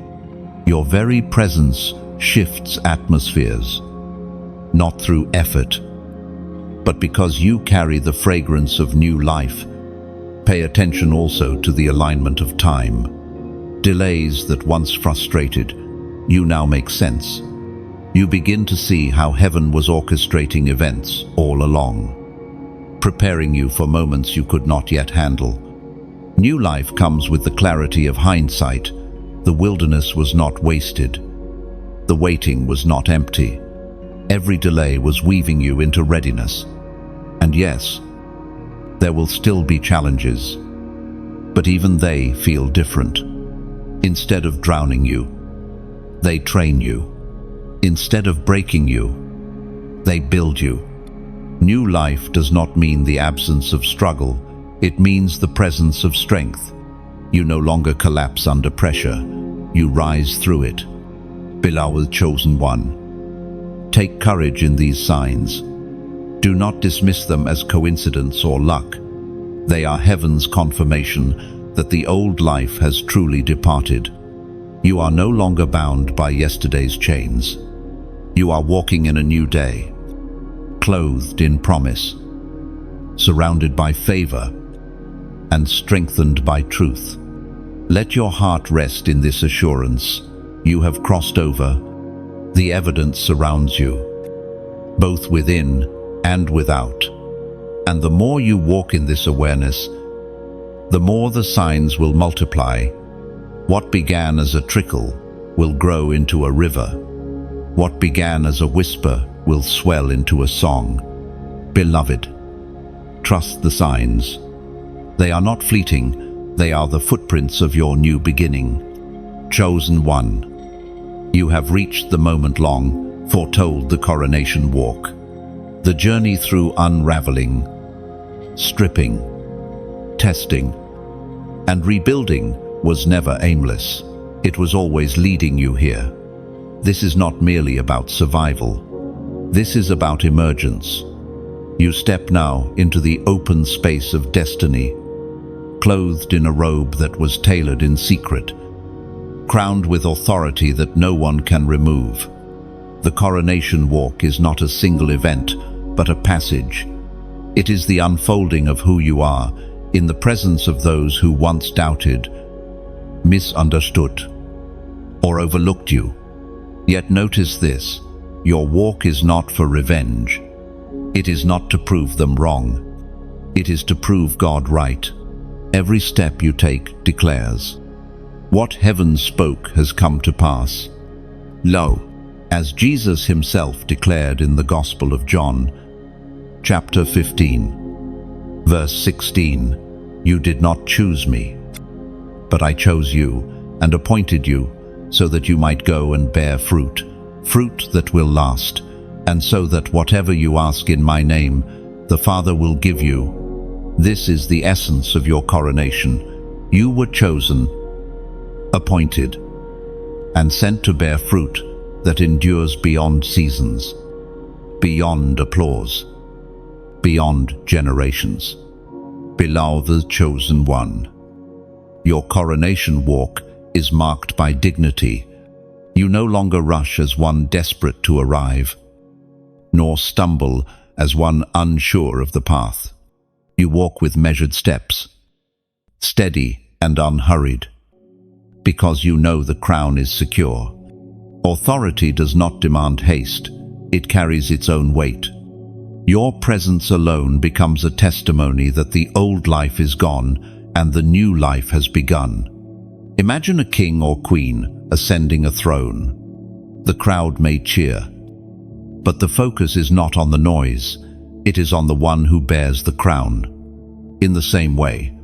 Your very presence shifts atmospheres, not through effort, but because you carry the fragrance of new life. Pay attention also to the alignment of time. Delays that once frustrated you now make sense. You begin to see how heaven was orchestrating events all along, preparing you for moments you could not yet handle. New life comes with the clarity of hindsight. The wilderness was not wasted. The waiting was not empty. Every delay was weaving you into readiness. And yes, there will still be challenges, but even they feel different. Instead of drowning you, they train you. Instead of breaking you, they build you. New life does not mean the absence of struggle. It means the presence of strength. You no longer collapse under pressure. You rise through it. Beloved chosen one, take courage in these signs. Do not dismiss them as coincidence or luck. They are heaven's confirmation that the old life has truly departed. You are no longer bound by yesterday's chains. You are walking in a new day, clothed in promise, surrounded by favor, and strengthened by truth. Let your heart rest in this assurance. You have crossed over. The evidence surrounds you, both within and without. And the more you walk in this awareness, the more the signs will multiply. What began as a trickle will grow into a river. What began as a whisper will swell into a song. Beloved, trust the signs. They are not fleeting. They are the footprints of your new beginning. Chosen one, you have reached the moment long foretold, the coronation walk. The journey through unraveling, stripping, testing, and rebuilding was never aimless. It was always leading you here. This is not merely about survival. This is about emergence. You step now into the open space of destiny, clothed in a robe that was tailored in secret, crowned with authority that no one can remove. The coronation walk is not a single event, but a passage. It is the unfolding of who you are in the presence of those who once doubted, misunderstood, or overlooked you. Yet notice this, your walk is not for revenge. It is not to prove them wrong. It is to prove God right. Every step you take declares, what heaven spoke has come to pass. Lo, as Jesus himself declared in the Gospel of John, chapter 15, verse 16, you did not choose me, but I chose you and appointed you so that you might go and bear fruit, fruit that will last, and so that whatever you ask in my name, the Father will give you. This is the essence of your coronation. You were chosen, appointed, and sent to bear fruit that endures beyond seasons, beyond applause, beyond generations. Beloved chosen one, your coronation walk is marked by dignity. You no longer rush as one desperate to arrive, nor stumble as one unsure of the path. You walk with measured steps, steady and unhurried, because you know the crown is secure. Authority does not demand haste, it carries its own weight. Your presence alone becomes a testimony that the old life is gone and the new life has begun. Imagine a king or queen ascending a throne. The crowd may cheer, but the focus is not on the noise, it is on the one who bears the crown. In the same way,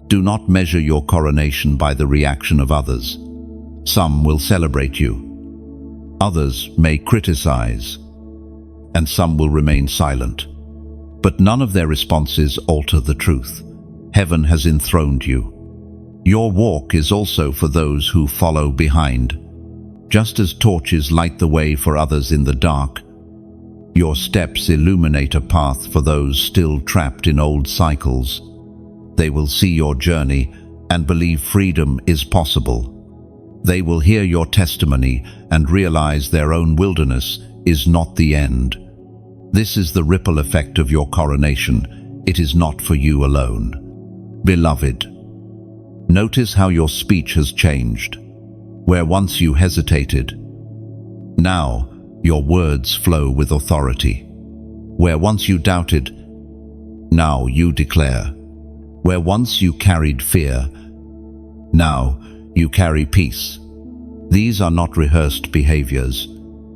do not measure your coronation by the reaction of others. Some will celebrate you, others may criticize, and some will remain silent. But none of their responses alter the truth. Heaven has enthroned you. Your walk is also for those who follow behind. Just as torches light the way for others in the dark, your steps illuminate a path for those still trapped in old cycles. They will see your journey and believe freedom is possible. They will hear your testimony and realize their own wilderness is not the end. This is the ripple effect of your coronation. It is not for you alone. Beloved, notice how your speech has changed. Where once you hesitated, now your words flow with authority. Where once you doubted, now you declare. Where once you carried fear, now you carry peace. These are not rehearsed behaviors.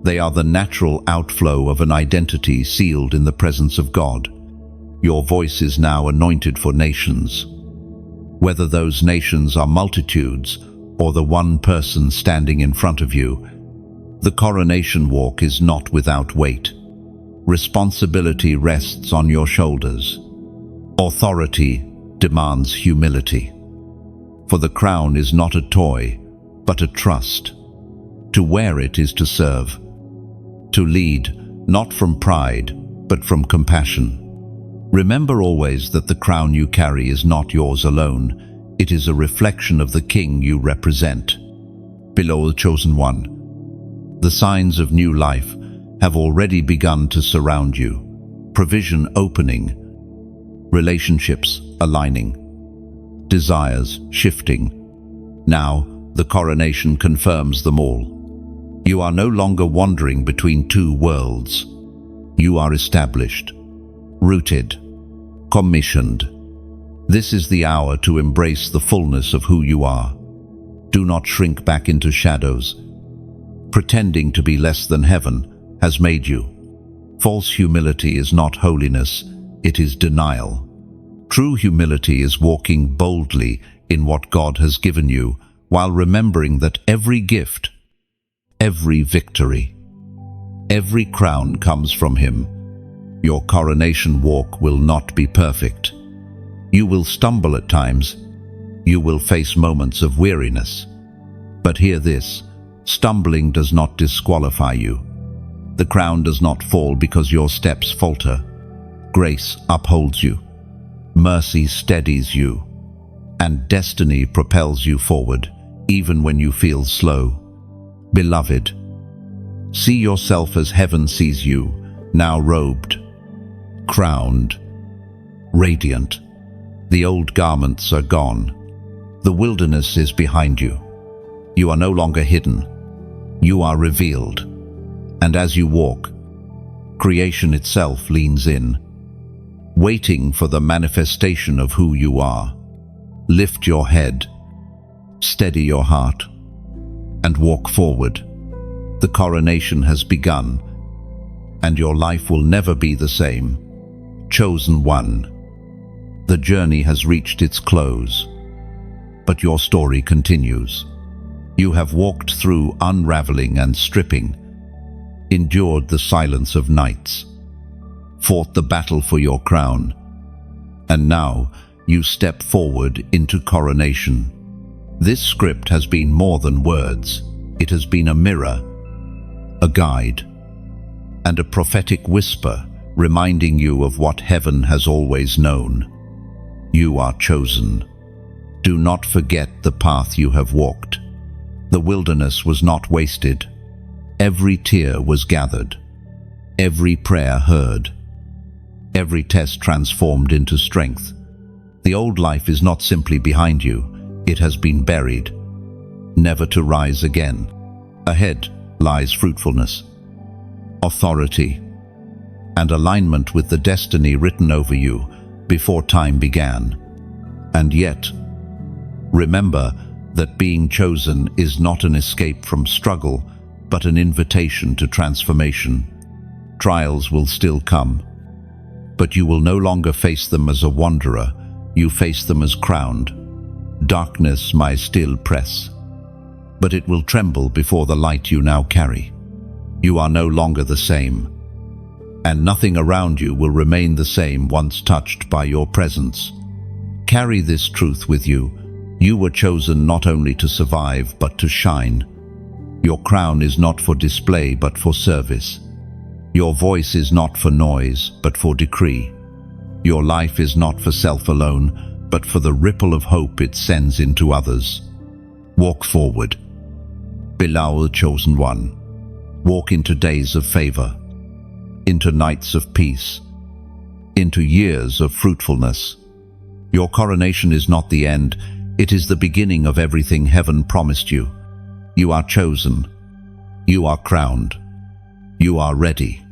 They are the natural outflow of an identity sealed in the presence of God. Your voice is now anointed for nations. Whether those nations are multitudes or the one person standing in front of you, the coronation walk is not without weight. Responsibility rests on your shoulders. Authority demands humility. For the crown is not a toy, but a trust. To wear it is to serve. To lead, not from pride, but from compassion. Remember always that the crown you carry is not yours alone. It is a reflection of the King you represent. Beloved chosen one, the signs of new life have already begun to surround you. Provision opening, relationships aligning, desires shifting. Now, the coronation confirms them all. You are no longer wandering between two worlds. You are established, rooted, commissioned. This is the hour to embrace the fullness of who you are. Do not shrink back into shadows. Pretending to be less than heaven has made you. False humility is not holiness, it is denial. True humility is walking boldly in what God has given you, while remembering that every gift, every victory, every crown comes from Him. Your coronation walk will not be perfect. You will stumble at times. You will face moments of weariness. But hear this, stumbling does not disqualify you. The crown does not fall because your steps falter. Grace upholds you. Mercy steadies you. And destiny propels you forward, even when you feel slow. Beloved, see yourself as heaven sees you, now robed, crowned, radiant. The old garments are gone. The wilderness is behind you. You are no longer hidden. You are revealed. And as you walk, creation itself leans in, waiting for the manifestation of who you are. Lift your head, steady your heart, and walk forward. The coronation has begun, and your life will never be the same. Chosen one, the journey has reached its close, but your story continues. You have walked through unraveling and stripping, endured the silence of nights, fought the battle for your crown, and now you step forward into coronation. This script has been more than words. It has been a mirror, a guide, and a prophetic whisper reminding you of what heaven has always known. You are chosen. Do not forget the path you have walked. The wilderness was not wasted. Every tear was gathered. Every prayer heard. Every test transformed into strength. The old life is not simply behind you. It has been buried, never to rise again. Ahead lies fruitfulness, authority, and alignment with the destiny written over you before time began. And yet, remember that being chosen is not an escape from struggle, but an invitation to transformation. Trials will still come, but you will no longer face them as a wanderer, you face them as crowned. Darkness might still press, but it will tremble before the light you now carry. You are no longer the same, and nothing around you will remain the same once touched by your presence. Carry this truth with you. You were chosen not only to survive, but to shine. Your crown is not for display, but for service. Your voice is not for noise, but for decree. Your life is not for self alone, but for the ripple of hope it sends into others. Walk forward. Beloved chosen one. Walk into days of favor, into nights of peace, into years of fruitfulness. Your coronation is not the end, it is the beginning of everything heaven promised you. You are chosen. You are crowned. You are ready.